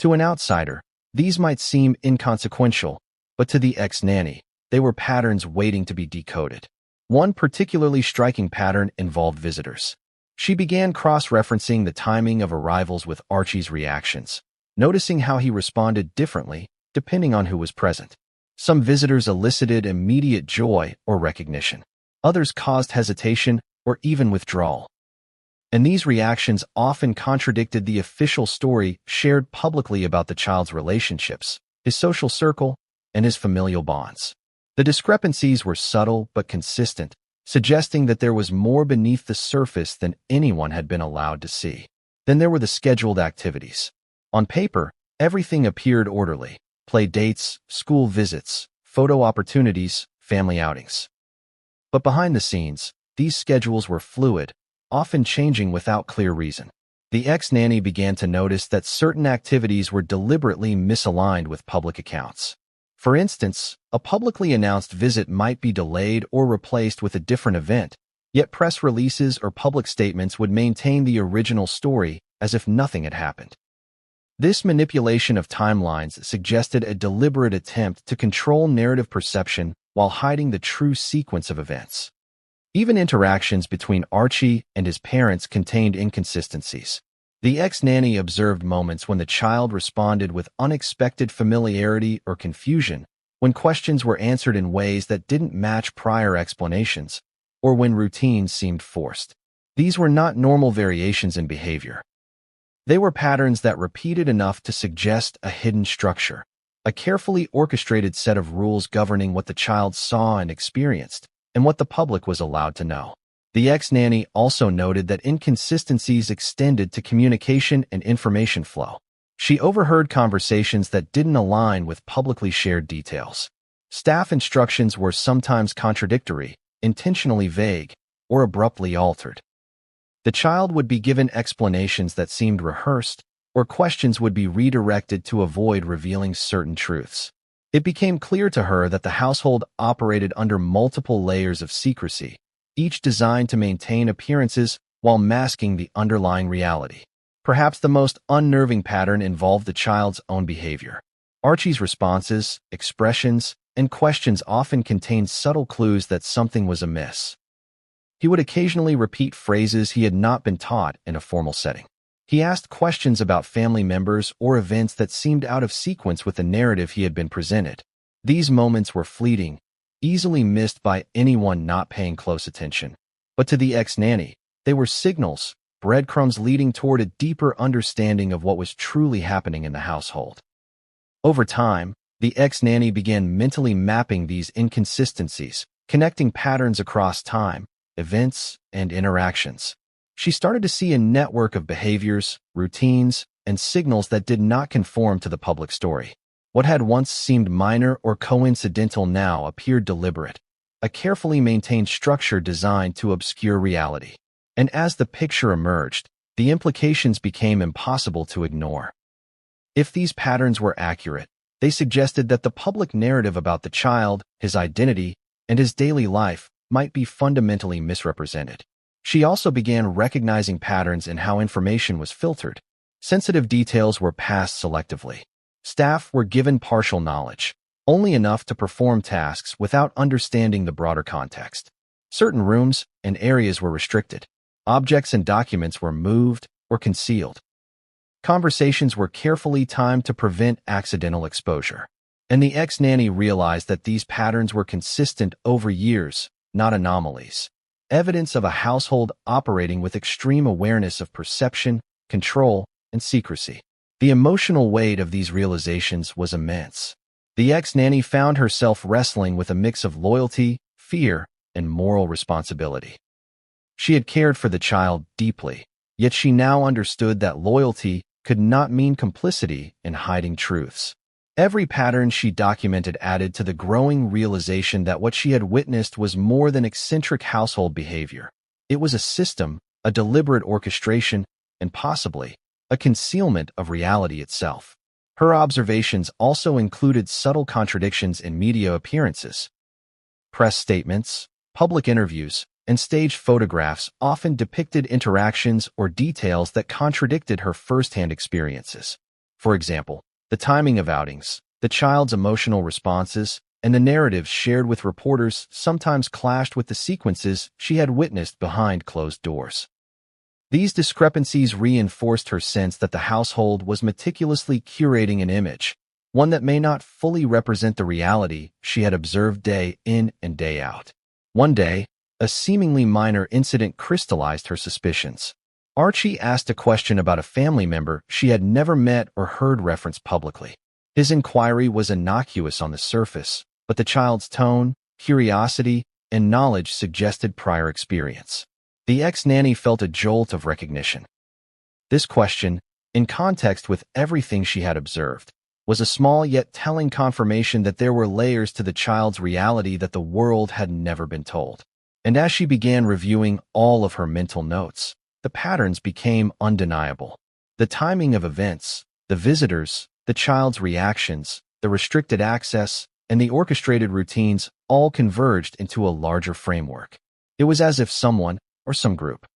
To an outsider, these might seem inconsequential, but to the ex-nanny, they were patterns waiting to be decoded. One particularly striking pattern involved visitors. She began cross-referencing the timing of arrivals with Archie's reactions, noticing how he responded differently depending on who was present. Some visitors elicited immediate joy or recognition. Others caused hesitation or even withdrawal. And these reactions often contradicted the official story shared publicly about the child's relationships, his social circle, and his familial bonds. The discrepancies were subtle but consistent, suggesting that there was more beneath the surface than anyone had been allowed to see. Then there were the scheduled activities. On paper, everything appeared orderly: play dates, school visits, photo opportunities, family outings. But behind the scenes, these schedules were fluid, often changing without clear reason. The ex-nanny began to notice that certain activities were deliberately misaligned with public accounts. For instance, a publicly announced visit might be delayed or replaced with a different event, yet press releases or public statements would maintain the original story as if nothing had happened. This manipulation of timelines suggested a deliberate attempt to control narrative perception while hiding the true sequence of events. Even interactions between Archie and his parents contained inconsistencies. The ex-nanny observed moments when the child responded with unexpected familiarity or confusion, when questions were answered in ways that didn't match prior explanations, or when routines seemed forced. These were not normal variations in behavior. They were patterns that repeated enough to suggest a hidden structure, a carefully orchestrated set of rules governing what the child saw and experienced, and what the public was allowed to know. The ex-nanny also noted that inconsistencies extended to communication and information flow. She overheard conversations that didn't align with publicly shared details. Staff instructions were sometimes contradictory, intentionally vague, or abruptly altered. The child would be given explanations that seemed rehearsed, or questions would be redirected to avoid revealing certain truths. It became clear to her that the household operated under multiple layers of secrecy, each designed to maintain appearances while masking the underlying reality. Perhaps the most unnerving pattern involved the child's own behavior. Archie's responses, expressions, and questions often contained subtle clues that something was amiss. He would occasionally repeat phrases he had not been taught in a formal setting. He asked questions about family members or events that seemed out of sequence with the narrative he had been presented. These moments were fleeting, easily missed by anyone not paying close attention. But to the ex-nanny, they were signals, breadcrumbs leading toward a deeper understanding of what was truly happening in the household. Over time, the ex-nanny began mentally mapping these inconsistencies, connecting patterns across time, events, and interactions. She started to see a network of behaviors, routines, and signals that did not conform to the public story. What had once seemed minor or coincidental now appeared deliberate, a carefully maintained structure designed to obscure reality. And as the picture emerged, the implications became impossible to ignore. If these patterns were accurate, they suggested that the public narrative about the child, his identity, and his daily life might be fundamentally misrepresented. She also began recognizing patterns in how information was filtered. Sensitive details were passed selectively. Staff were given partial knowledge, only enough to perform tasks without understanding the broader context. Certain rooms and areas were restricted. Objects and documents were moved or concealed. Conversations were carefully timed to prevent accidental exposure. And the ex-nanny realized that these patterns were consistent over years, not anomalies. Evidence of a household operating with extreme awareness of perception, control, and secrecy. The emotional weight of these realizations was immense. The ex-nanny found herself wrestling with a mix of loyalty, fear, and moral responsibility. She had cared for the child deeply, yet she now understood that loyalty could not mean complicity in hiding truths. Every pattern she documented added to the growing realization that what she had witnessed was more than eccentric household behavior. It was a system, a deliberate orchestration, and possibly a concealment of reality itself. Her observations also included subtle contradictions in media appearances. Press statements, public interviews, and staged photographs often depicted interactions or details that contradicted her first-hand experiences. For example, the timing of outings, the child's emotional responses, and the narratives shared with reporters sometimes clashed with the sequences she had witnessed behind closed doors. These discrepancies reinforced her sense that the household was meticulously curating an image, one that may not fully represent the reality she had observed day in and day out. One day, a seemingly minor incident crystallized her suspicions. Archie asked a question about a family member she had never met or heard referenced publicly. His inquiry was innocuous on the surface, but the child's tone, curiosity, and knowledge suggested prior experience. The ex-nanny felt a jolt of recognition. This question, in context with everything she had observed, was a small yet telling confirmation that there were layers to the child's reality that the world had never been told. And as she began reviewing all of her mental notes, the patterns became undeniable. The timing of events, the visitors, the child's reactions, the restricted access, and the orchestrated routines all converged into a larger framework. It was as if someone, or some group,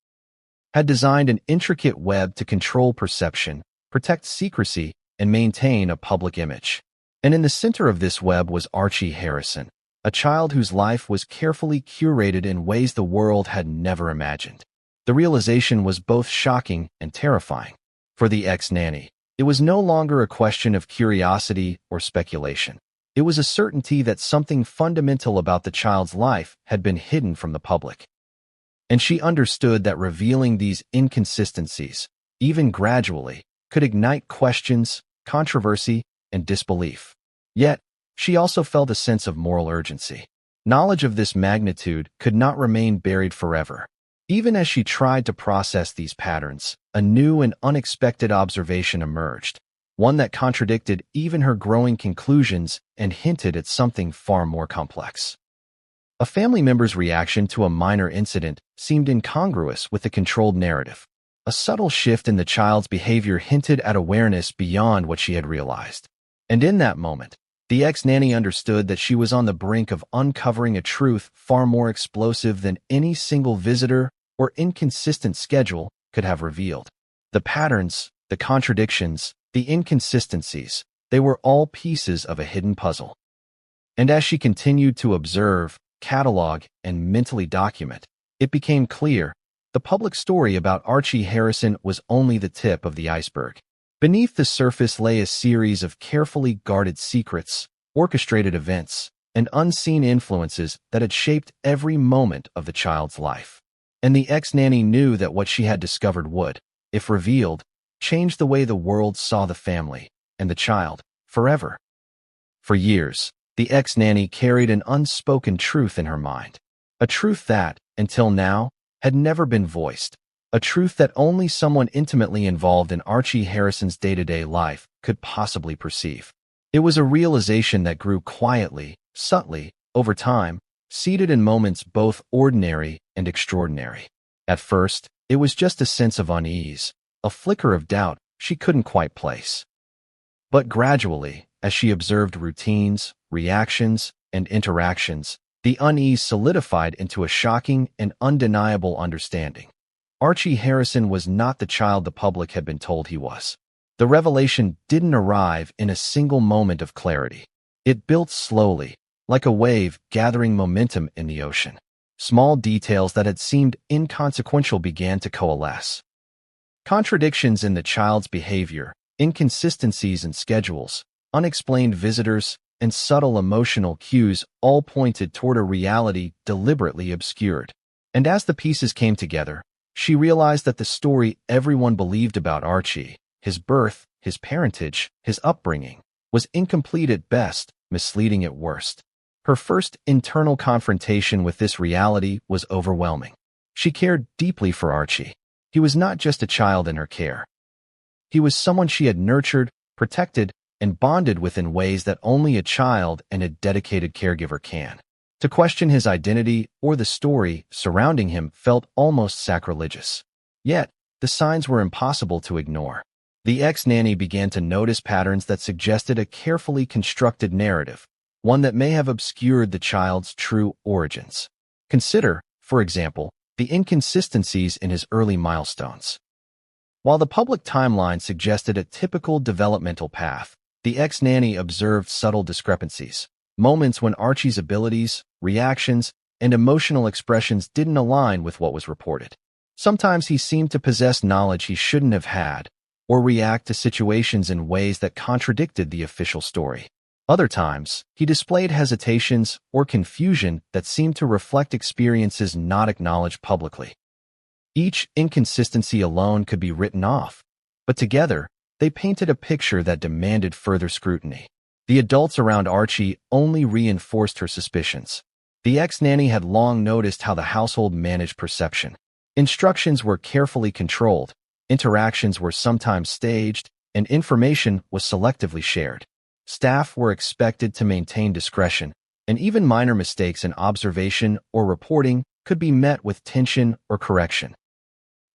had designed an intricate web to control perception, protect secrecy, and maintain a public image. And in the center of this web was Archie Harrison, a child whose life was carefully curated in ways the world had never imagined. The realization was both shocking and terrifying. For the ex-nanny, it was no longer a question of curiosity or speculation. It was a certainty that something fundamental about the child's life had been hidden from the public. And she understood that revealing these inconsistencies, even gradually, could ignite questions, controversy, and disbelief. Yet, she also felt a sense of moral urgency. Knowledge of this magnitude could not remain buried forever. Even as she tried to process these patterns, a new and unexpected observation emerged, one that contradicted even her growing conclusions and hinted at something far more complex. A family member's reaction to a minor incident seemed incongruous with the controlled narrative. A subtle shift in the child's behavior hinted at awareness beyond what she had realized. And in that moment, the ex-nanny understood that she was on the brink of uncovering a truth far more explosive than any single visitor or inconsistent schedule could have revealed. The patterns, the contradictions, the inconsistencies, they were all pieces of a hidden puzzle. And as she continued to observe, catalog, and mentally document, it became clear the public story about Archie Harrison was only the tip of the iceberg. Beneath the surface lay a series of carefully guarded secrets, orchestrated events, and unseen influences that had shaped every moment of the child's life. And the ex-nanny knew that what she had discovered would, if revealed, change the way the world saw the family and the child forever. For years, the ex-nanny carried an unspoken truth in her mind, a truth that, until now, had never been voiced, a truth that only someone intimately involved in Archie Harrison's day-to-day life could possibly perceive. It was a realization that grew quietly, subtly, over time, seated in moments both ordinary and extraordinary. At first, it was just a sense of unease, a flicker of doubt she couldn't quite place. But gradually, as she observed routines, reactions, and interactions, the unease solidified into a shocking and undeniable understanding. Archie Harrison was not the child the public had been told he was. The revelation didn't arrive in a single moment of clarity. It built slowly, like a wave gathering momentum in the ocean. Small details that had seemed inconsequential began to coalesce. Contradictions in the child's behavior, inconsistencies in schedules, unexplained visitors, and subtle emotional cues all pointed toward a reality deliberately obscured. And as the pieces came together, she realized that the story everyone believed about Archie, his birth, his parentage, his upbringing, was incomplete at best, misleading at worst. Her first internal confrontation with this reality was overwhelming. She cared deeply for Archie. He was not just a child in her care. He was someone she had nurtured, protected, and bonded with in ways that only a child and a dedicated caregiver can. To question his identity or the story surrounding him felt almost sacrilegious. Yet, the signs were impossible to ignore. The ex-nanny began to notice patterns that suggested a carefully constructed narrative, one that may have obscured the child's true origins. Consider, for example, the inconsistencies in his early milestones. While the public timeline suggested a typical developmental path, the ex-nanny observed subtle discrepancies, moments when Archie's abilities, reactions, and emotional expressions didn't align with what was reported. Sometimes he seemed to possess knowledge he shouldn't have had, or react to situations in ways that contradicted the official story. Other times, he displayed hesitations or confusion that seemed to reflect experiences not acknowledged publicly. Each inconsistency alone could be written off, but together, they painted a picture that demanded further scrutiny. The adults around Archie only reinforced her suspicions. The ex-nanny had long noticed how the household managed perception. Instructions were carefully controlled, interactions were sometimes staged, and information was selectively shared. Staff were expected to maintain discretion, and even minor mistakes in observation or reporting could be met with tension or correction.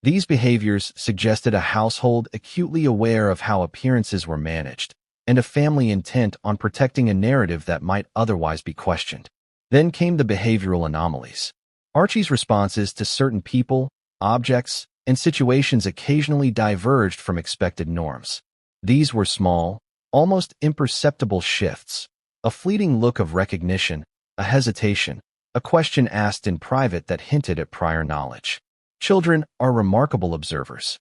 These behaviors suggested a household acutely aware of how appearances were managed, and a family intent on protecting a narrative that might otherwise be questioned. Then came the behavioral anomalies. Archie's responses to certain people, objects, and situations occasionally diverged from expected norms. These were small, almost imperceptible shifts, a fleeting look of recognition, a hesitation, a question asked in private that hinted at prior knowledge. Children are remarkable observers.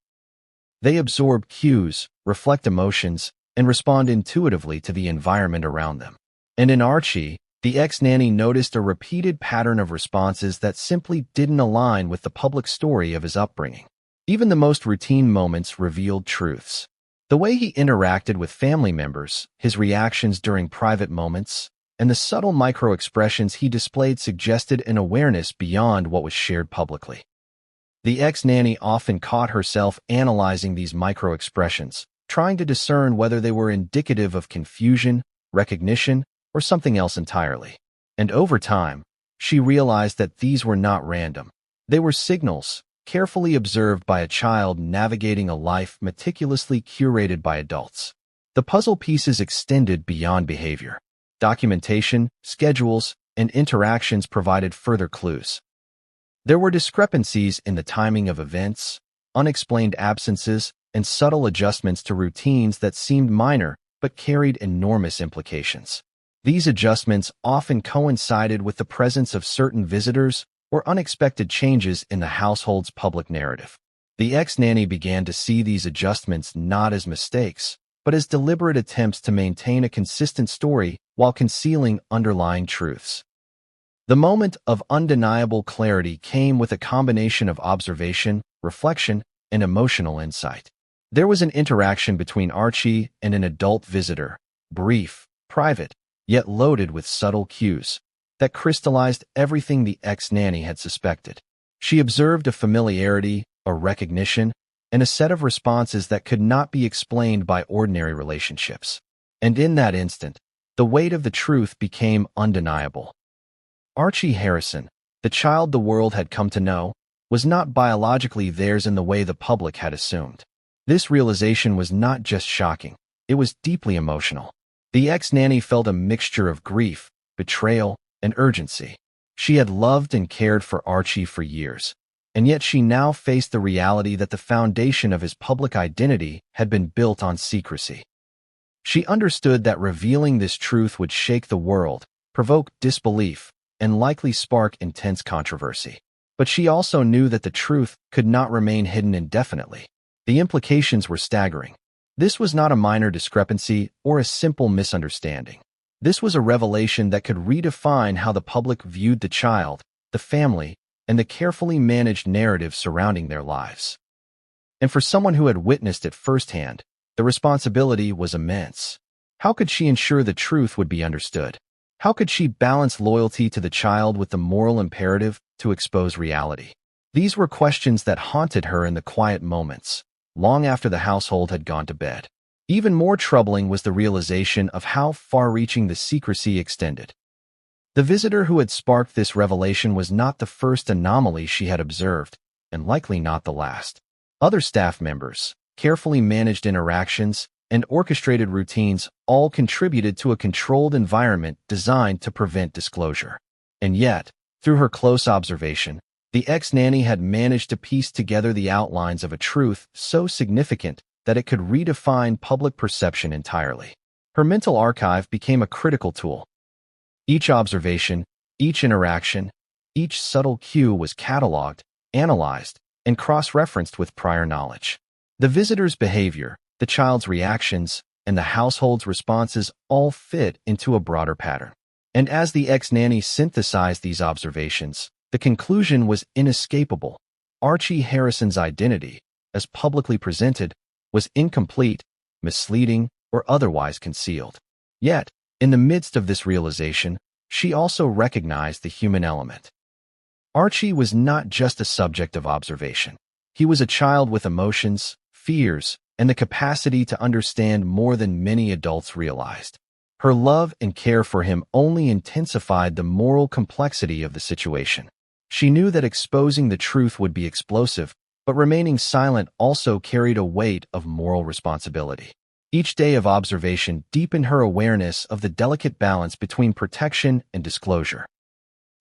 They absorb cues, reflect emotions, and respond intuitively to the environment around them. And in Archie, the ex-nanny noticed a repeated pattern of responses that simply didn't align with the public story of his upbringing. Even the most routine moments revealed truths. The way he interacted with family members, his reactions during private moments, and the subtle micro-expressions he displayed suggested an awareness beyond what was shared publicly. The ex-nanny often caught herself analyzing these micro-expressions, trying to discern whether they were indicative of confusion, recognition, or something else entirely. And over time, she realized that these were not random. They were signals, carefully observed by a child navigating a life meticulously curated by adults. The puzzle pieces extended beyond behavior. Documentation, schedules, and interactions provided further clues. There were discrepancies in the timing of events, unexplained absences, and subtle adjustments to routines that seemed minor but carried enormous implications. These adjustments often coincided with the presence of certain visitors or unexpected changes in the household's public narrative. The ex-nanny began to see these adjustments not as mistakes, but as deliberate attempts to maintain a consistent story while concealing underlying truths. The moment of undeniable clarity came with a combination of observation, reflection, and emotional insight. There was an interaction between Archie and an adult visitor, brief, private, yet loaded with subtle cues, that crystallized everything the ex-nanny had suspected. She observed a familiarity, a recognition, and a set of responses that could not be explained by ordinary relationships. And in that instant, the weight of the truth became undeniable. Archie Harrison, the child the world had come to know, was not biologically theirs in the way the public had assumed. This realization was not just shocking, it was deeply emotional. The ex-nanny felt a mixture of grief, betrayal, and urgency. She had loved and cared for Archie for years, and yet she now faced the reality that the foundation of his public identity had been built on secrecy. She understood that revealing this truth would shake the world, provoke disbelief, and likely spark intense controversy. But she also knew that the truth could not remain hidden indefinitely. The implications were staggering. This was not a minor discrepancy or a simple misunderstanding. This was a revelation that could redefine how the public viewed the child, the family, and the carefully managed narrative surrounding their lives. And for someone who had witnessed it firsthand, the responsibility was immense. How could she ensure the truth would be understood? How could she balance loyalty to the child with the moral imperative to expose reality? These were questions that haunted her in the quiet moments, long after the household had gone to bed. Even more troubling was the realization of how far-reaching the secrecy extended. The visitor who had sparked this revelation was not the first anomaly she had observed, and likely not the last. Other staff members, carefully managed interactions, and orchestrated routines all contributed to a controlled environment designed to prevent disclosure. And yet, through her close observation, the ex-nanny had managed to piece together the outlines of a truth so significant that it could redefine public perception entirely. Her mental archive became a critical tool. Each observation, each interaction, each subtle cue was cataloged, analyzed, and cross-referenced with prior knowledge. The visitor's behavior, the child's reactions, and the household's responses all fit into a broader pattern. And as the ex-nanny synthesized these observations, the conclusion was inescapable. Archie Harrison's identity, as publicly presented, was incomplete, misleading, or otherwise concealed. Yet, in the midst of this realization, she also recognized the human element. Archie was not just a subject of observation. He was a child with emotions, fears, and the capacity to understand more than many adults realized. Her love and care for him only intensified the moral complexity of the situation. She knew that exposing the truth would be explosive, but remaining silent also carried a weight of moral responsibility. Each day of observation deepened her awareness of the delicate balance between protection and disclosure.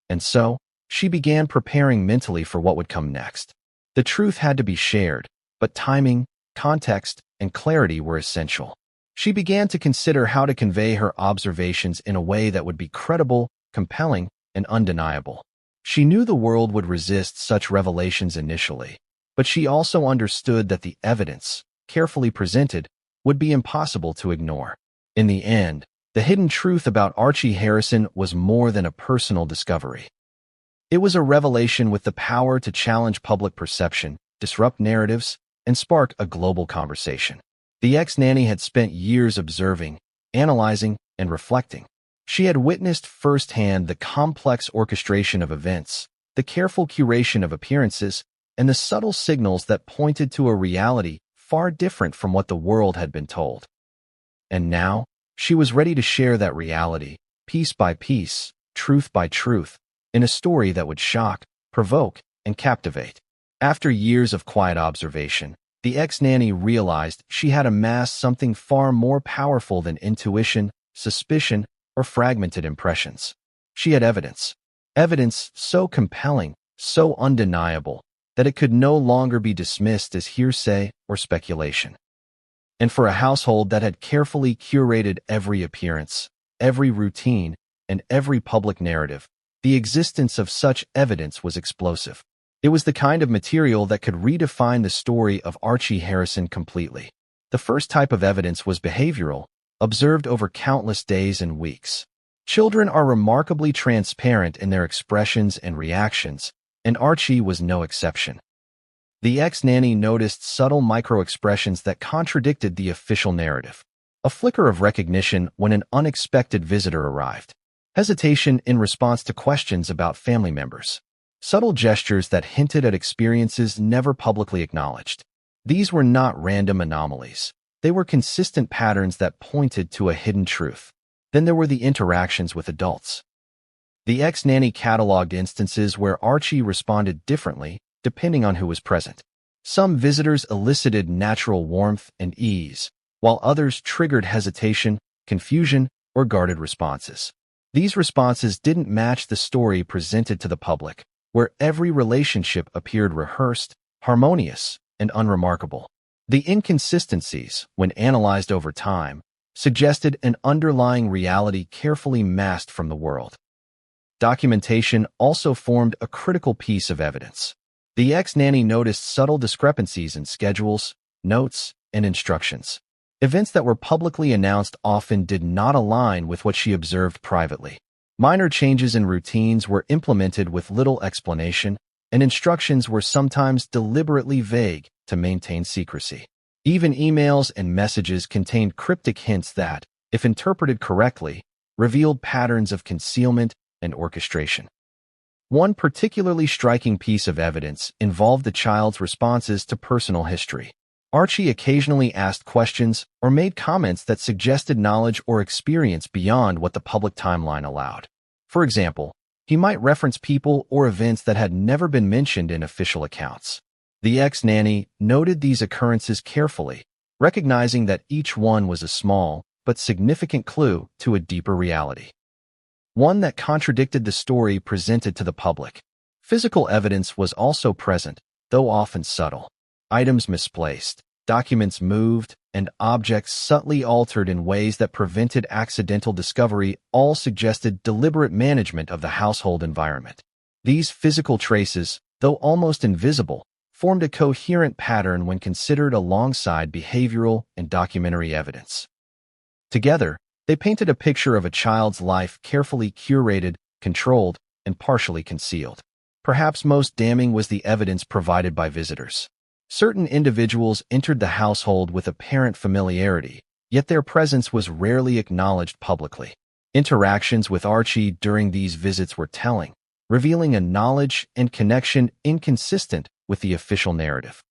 And so, she began preparing mentally for what would come next. The truth had to be shared, but timing, context, and clarity were essential. She began to consider how to convey her observations in a way that would be credible, compelling, and undeniable. She knew the world would resist such revelations initially, but she also understood that the evidence, carefully presented, would be impossible to ignore. In the end, the hidden truth about Archie Harrison was more than a personal discovery. It was a revelation with the power to challenge public perception, disrupt narratives, and spark a global conversation. The ex-nanny had spent years observing, analyzing, and reflecting. She had witnessed firsthand the complex orchestration of events, the careful curation of appearances, and the subtle signals that pointed to a reality far different from what the world had been told. And now, she was ready to share that reality, piece by piece, truth by truth, in a story that would shock, provoke, and captivate. After years of quiet observation, the ex-nanny realized she had amassed something far more powerful than intuition, suspicion, or fragmented impressions. She had evidence. Evidence so compelling, so undeniable, that it could no longer be dismissed as hearsay or speculation. And for a household that had carefully curated every appearance, every routine, and every public narrative, the existence of such evidence was explosive. It was the kind of material that could redefine the story of Archie Harrison completely. The first type of evidence was behavioral, observed over countless days and weeks. Children are remarkably transparent in their expressions and reactions, and Archie was no exception. The ex-nanny noticed subtle micro-expressions that contradicted the official narrative. A flicker of recognition when an unexpected visitor arrived. Hesitation in response to questions about family members. Subtle gestures that hinted at experiences never publicly acknowledged. These were not random anomalies. They were consistent patterns that pointed to a hidden truth. Then there were the interactions with adults. The ex-nanny cataloged instances where Archie responded differently depending on who was present. Some visitors elicited natural warmth and ease, while others triggered hesitation, confusion, or guarded responses. These responses didn't match the story presented to the public, where every relationship appeared rehearsed, harmonious, and unremarkable. The inconsistencies, when analyzed over time, suggested an underlying reality carefully masked from the world. Documentation also formed a critical piece of evidence. The ex-nanny noticed subtle discrepancies in schedules, notes, and instructions. Events that were publicly announced often did not align with what she observed privately. Minor changes in routines were implemented with little explanation, and instructions were sometimes deliberately vague to maintain secrecy. Even emails and messages contained cryptic hints that, if interpreted correctly, revealed patterns of concealment and orchestration. One particularly striking piece of evidence involved the child's responses to personal history. Archie occasionally asked questions or made comments that suggested knowledge or experience beyond what the public timeline allowed. For example, he might reference people or events that had never been mentioned in official accounts. The ex-nanny noted these occurrences carefully, recognizing that each one was a small but significant clue to a deeper reality. One that contradicted the story presented to the public. Physical evidence was also present, though often subtle. Items misplaced, documents moved, and objects subtly altered in ways that prevented accidental discovery all suggested deliberate management of the household environment. These physical traces, though almost invisible, formed a coherent pattern when considered alongside behavioral and documentary evidence. Together, they painted a picture of a child's life carefully curated, controlled, and partially concealed. Perhaps most damning was the evidence provided by visitors. Certain individuals entered the household with apparent familiarity, yet their presence was rarely acknowledged publicly. Interactions with Archie during these visits were telling, revealing a knowledge and connection inconsistent with the official narrative.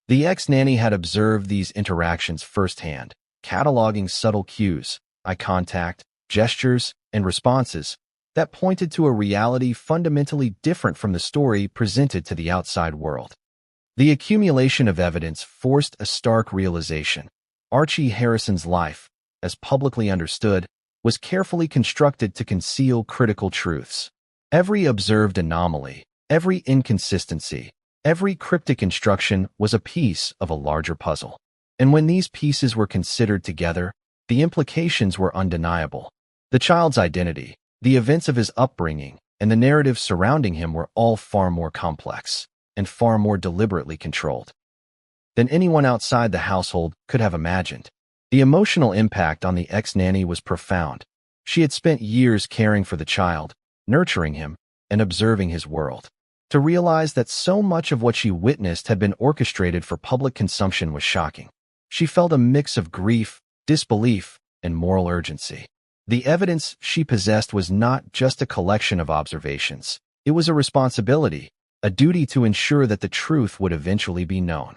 The ex-nanny had observed these interactions firsthand, cataloging subtle cues, eye contact, gestures, and responses that pointed to a reality fundamentally different from the story presented to the outside world. The accumulation of evidence forced a stark realization. Archie Harrison's life, as publicly understood, was carefully constructed to conceal critical truths. Every observed anomaly, every inconsistency, every cryptic instruction was a piece of a larger puzzle. And when these pieces were considered together, the implications were undeniable. The child's identity, the events of his upbringing, and the narrative surrounding him were all far more complex and far more deliberately controlled than anyone outside the household could have imagined. The emotional impact on the ex-nanny was profound. She had spent years caring for the child, nurturing him, and observing his world. To realize that so much of what she witnessed had been orchestrated for public consumption was shocking. She felt a mix of grief, disbelief, and moral urgency. The evidence she possessed was not just a collection of observations. It was a responsibility, a duty to ensure that the truth would eventually be known.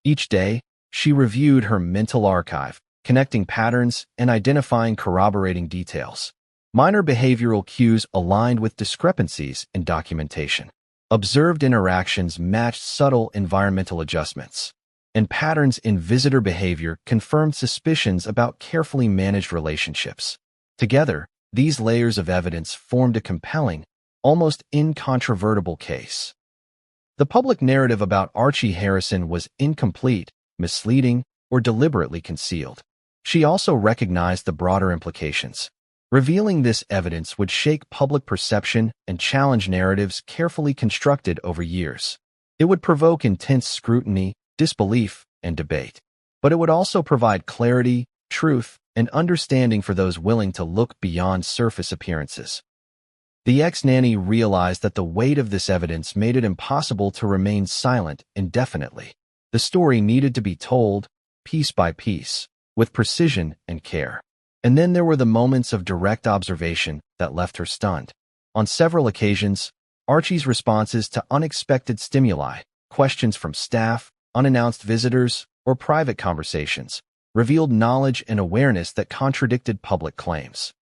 Each day, she reviewed her mental archive, connecting patterns and identifying corroborating details. Minor behavioral cues aligned with discrepancies in documentation. Observed interactions matched subtle environmental adjustments, and patterns in visitor behavior confirmed suspicions about carefully managed relationships. Together, these layers of evidence formed a compelling, almost incontrovertible case. The public narrative about Archie Harrison was incomplete, misleading, or deliberately concealed. She also recognized the broader implications. Revealing this evidence would shake public perception and challenge narratives carefully constructed over years. It would provoke intense scrutiny, disbelief, and debate. But it would also provide clarity, truth, and understanding for those willing to look beyond surface appearances. The ex-nanny realized that the weight of this evidence made it impossible to remain silent indefinitely. The story needed to be told, piece by piece, with precision and care. And then there were the moments of direct observation that left her stunned. On several occasions, Archie's responses to unexpected stimuli, questions from staff, unannounced visitors, or private conversations, revealed knowledge and awareness that contradicted public claims.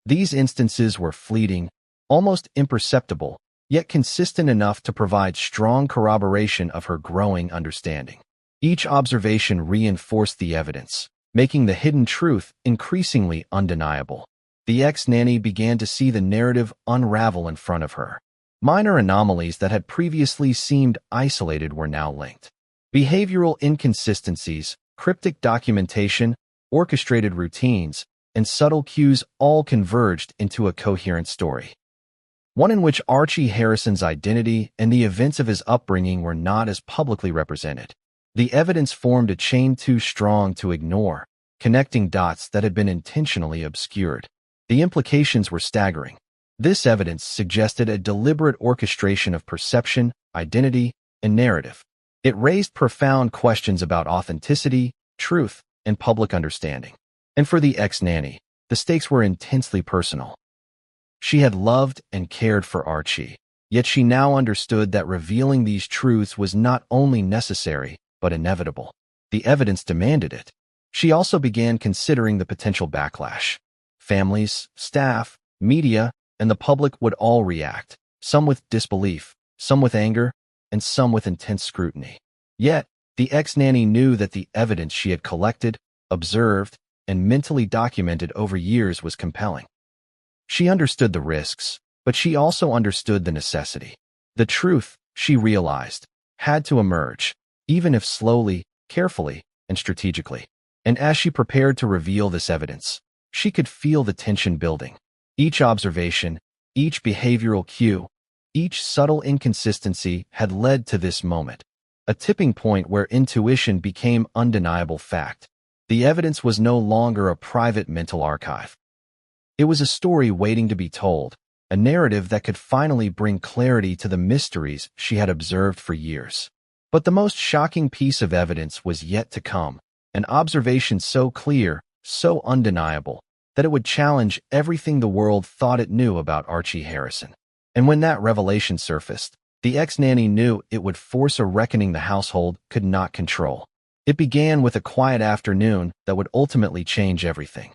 These instances were fleeting, almost imperceptible, yet consistent enough to provide strong corroboration of her growing understanding. Each observation reinforced the evidence, making the hidden truth increasingly undeniable. The ex-nanny began to see the narrative unravel in front of her. Minor anomalies that had previously seemed isolated were now linked. Behavioral inconsistencies, cryptic documentation, orchestrated routines, and subtle cues all converged into a coherent story. One in which Archie Harrison's identity and the events of his upbringing were not as publicly represented. The evidence formed a chain too strong to ignore, connecting dots that had been intentionally obscured. The implications were staggering. This evidence suggested a deliberate orchestration of perception, identity, and narrative. It raised profound questions about authenticity, truth, and public understanding. And for the ex-nanny, the stakes were intensely personal. She had loved and cared for Archie, yet she now understood that revealing these truths was not only necessary, but inevitable. The evidence demanded it. She also began considering the potential backlash. Families, staff, media, and the public would all react, some with disbelief, some with anger, and some with intense scrutiny. Yet, the ex-nanny knew that the evidence she had collected, observed, and mentally documented over years was compelling. She understood the risks, but she also understood the necessity. The truth, she realized, had to emerge, even if slowly, carefully, and strategically. And as she prepared to reveal this evidence, she could feel the tension building. Each observation, each behavioral cue, each subtle inconsistency had led to this moment, a tipping point where intuition became undeniable fact. The evidence was no longer a private mental archive. It was a story waiting to be told, a narrative that could finally bring clarity to the mysteries she had observed for years. But the most shocking piece of evidence was yet to come, an observation so clear, so undeniable, that it would challenge everything the world thought it knew about Archie Harrison. And when that revelation surfaced, the ex-nanny knew it would force a reckoning the household could not control. It began with a quiet afternoon that would ultimately change everything.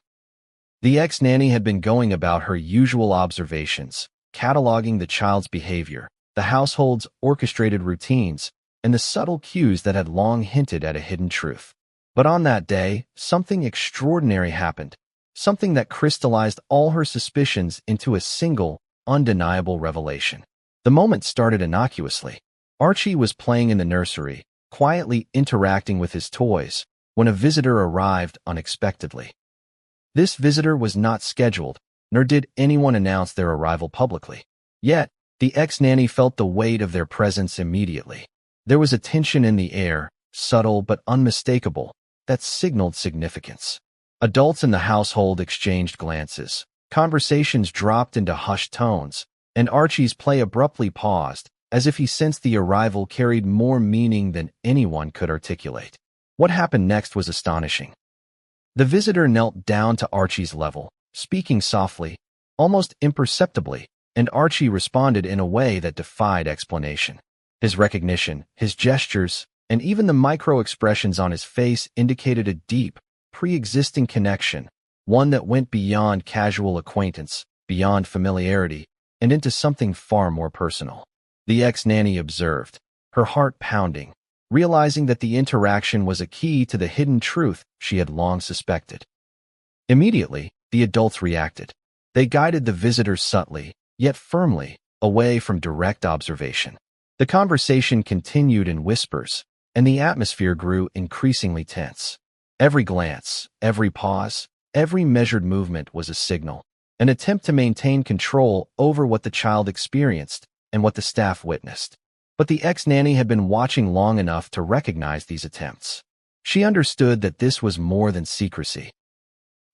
The ex-nanny had been going about her usual observations, cataloging the child's behavior, the household's orchestrated routines, and the subtle cues that had long hinted at a hidden truth. But on that day, something extraordinary happened, something that crystallized all her suspicions into a single, undeniable revelation. The moment started innocuously. Archie was playing in the nursery, quietly interacting with his toys, when a visitor arrived unexpectedly. This visitor was not scheduled, nor did anyone announce their arrival publicly. Yet, the ex-nanny felt the weight of their presence immediately. There was a tension in the air, subtle but unmistakable, that signaled significance. Adults in the household exchanged glances. Conversations dropped into hushed tones, and Archie's play abruptly paused, as if he sensed the arrival carried more meaning than anyone could articulate. What happened next was astonishing. The visitor knelt down to Archie's level, speaking softly, almost imperceptibly, and Archie responded in a way that defied explanation. His recognition, his gestures, and even the micro-expressions on his face indicated a deep, pre-existing connection, one that went beyond casual acquaintance, beyond familiarity, and into something far more personal. The ex-nanny observed, her heart pounding, realizing that the interaction was a key to the hidden truth she had long suspected. Immediately, the adults reacted. They guided the visitor subtly, yet firmly, away from direct observation. The conversation continued in whispers, and the atmosphere grew increasingly tense. Every glance, every pause, every measured movement was a signal, an attempt to maintain control over what the child experienced and what the staff witnessed. But the ex-nanny had been watching long enough to recognize these attempts. She understood that this was more than secrecy.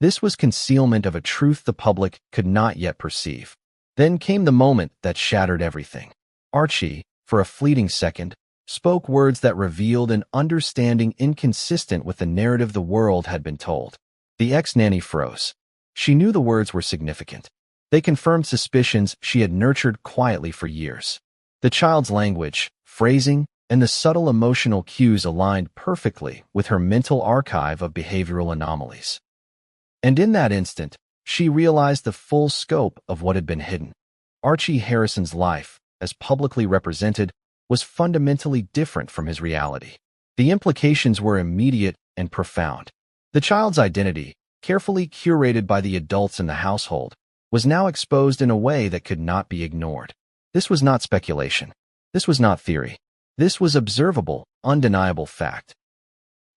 This was concealment of a truth the public could not yet perceive. Then came the moment that shattered everything. Archie, for a fleeting second, spoke words that revealed an understanding inconsistent with the narrative the world had been told. The ex-nanny froze. She knew the words were significant. They confirmed suspicions she had nurtured quietly for years. The child's language, phrasing, and the subtle emotional cues aligned perfectly with her mental archive of behavioral anomalies. And in that instant, she realized the full scope of what had been hidden. Archie Harrison's life, as publicly represented, was fundamentally different from his reality. The implications were immediate and profound. The child's identity, carefully curated by the adults in the household, was now exposed in a way that could not be ignored. This was not speculation. This was not theory. This was observable, undeniable fact.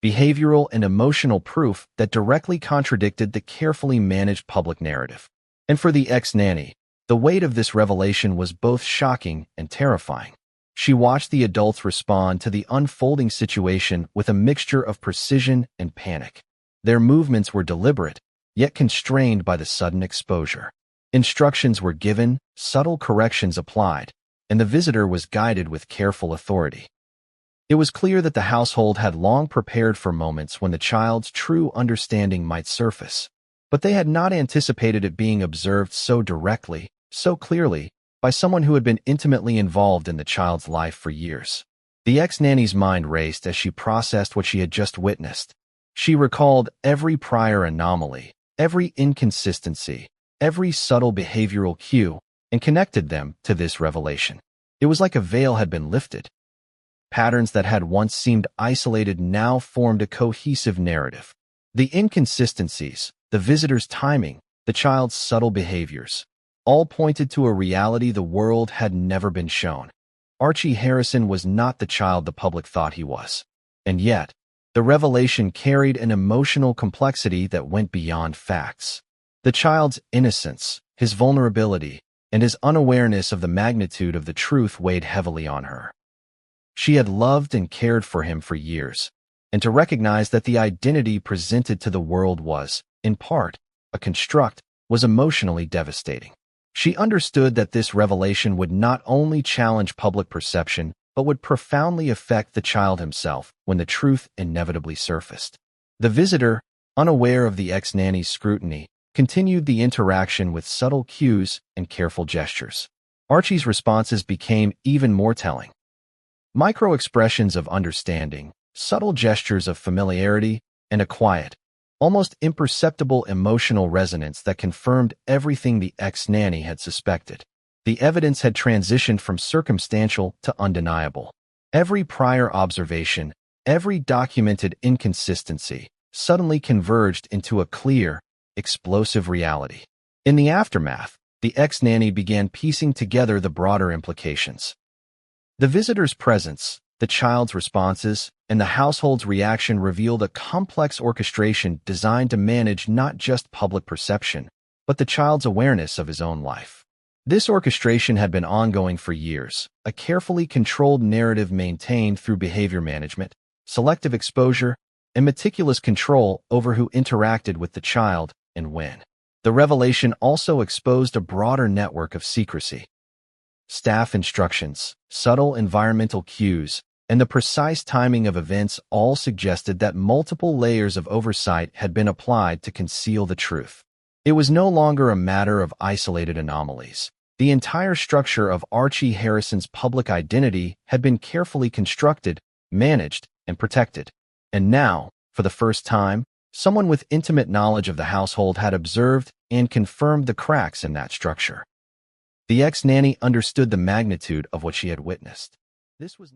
Behavioral and emotional proof that directly contradicted the carefully managed public narrative. And for the ex-nanny, the weight of this revelation was both shocking and terrifying. She watched the adults respond to the unfolding situation with a mixture of precision and panic. Their movements were deliberate, yet constrained by the sudden exposure. Instructions were given, subtle corrections applied, and the visitor was guided with careful authority. It was clear that the household had long prepared for moments when the child's true understanding might surface, but they had not anticipated it being observed so directly, so clearly, by someone who had been intimately involved in the child's life for years. The ex-nanny's mind raced as she processed what she had just witnessed. She recalled every prior anomaly, every inconsistency, every subtle behavioral cue, and connected them to this revelation. It was like a veil had been lifted. Patterns that had once seemed isolated now formed a cohesive narrative. The inconsistencies, the visitor's timing, the child's subtle behaviors, all pointed to a reality the world had never been shown. Archie Harrison was not the child the public thought he was. And yet, the revelation carried an emotional complexity that went beyond facts. The child's innocence, his vulnerability, and his unawareness of the magnitude of the truth weighed heavily on her. She had loved and cared for him for years, and to recognize that the identity presented to the world was, in part, a construct, was emotionally devastating. She understood that this revelation would not only challenge public perception, but would profoundly affect the child himself when the truth inevitably surfaced. The visitor, unaware of the ex-nanny's scrutiny, continued the interaction with subtle cues and careful gestures. Archie's responses became even more telling. Micro-expressions of understanding, subtle gestures of familiarity, and a quiet, almost imperceptible emotional resonance that confirmed everything the ex-nanny had suspected. The evidence had transitioned from circumstantial to undeniable. Every prior observation, every documented inconsistency, suddenly converged into a clear, explosive reality. In the aftermath, the ex-nanny began piecing together the broader implications. The visitor's presence, the child's responses, and the household's reaction revealed a complex orchestration designed to manage not just public perception, but the child's awareness of his own life. This orchestration had been ongoing for years, a carefully controlled narrative maintained through behavior management, selective exposure, and meticulous control over who interacted with the child and when. The revelation also exposed a broader network of secrecy. Staff instructions, subtle environmental cues, and the precise timing of events all suggested that multiple layers of oversight had been applied to conceal the truth. It was no longer a matter of isolated anomalies. The entire structure of Archie Harrison's public identity had been carefully constructed, managed, and protected. And now, for the first time, someone with intimate knowledge of the household had observed and confirmed the cracks in that structure. The ex-nanny understood the magnitude of what she had witnessed. This was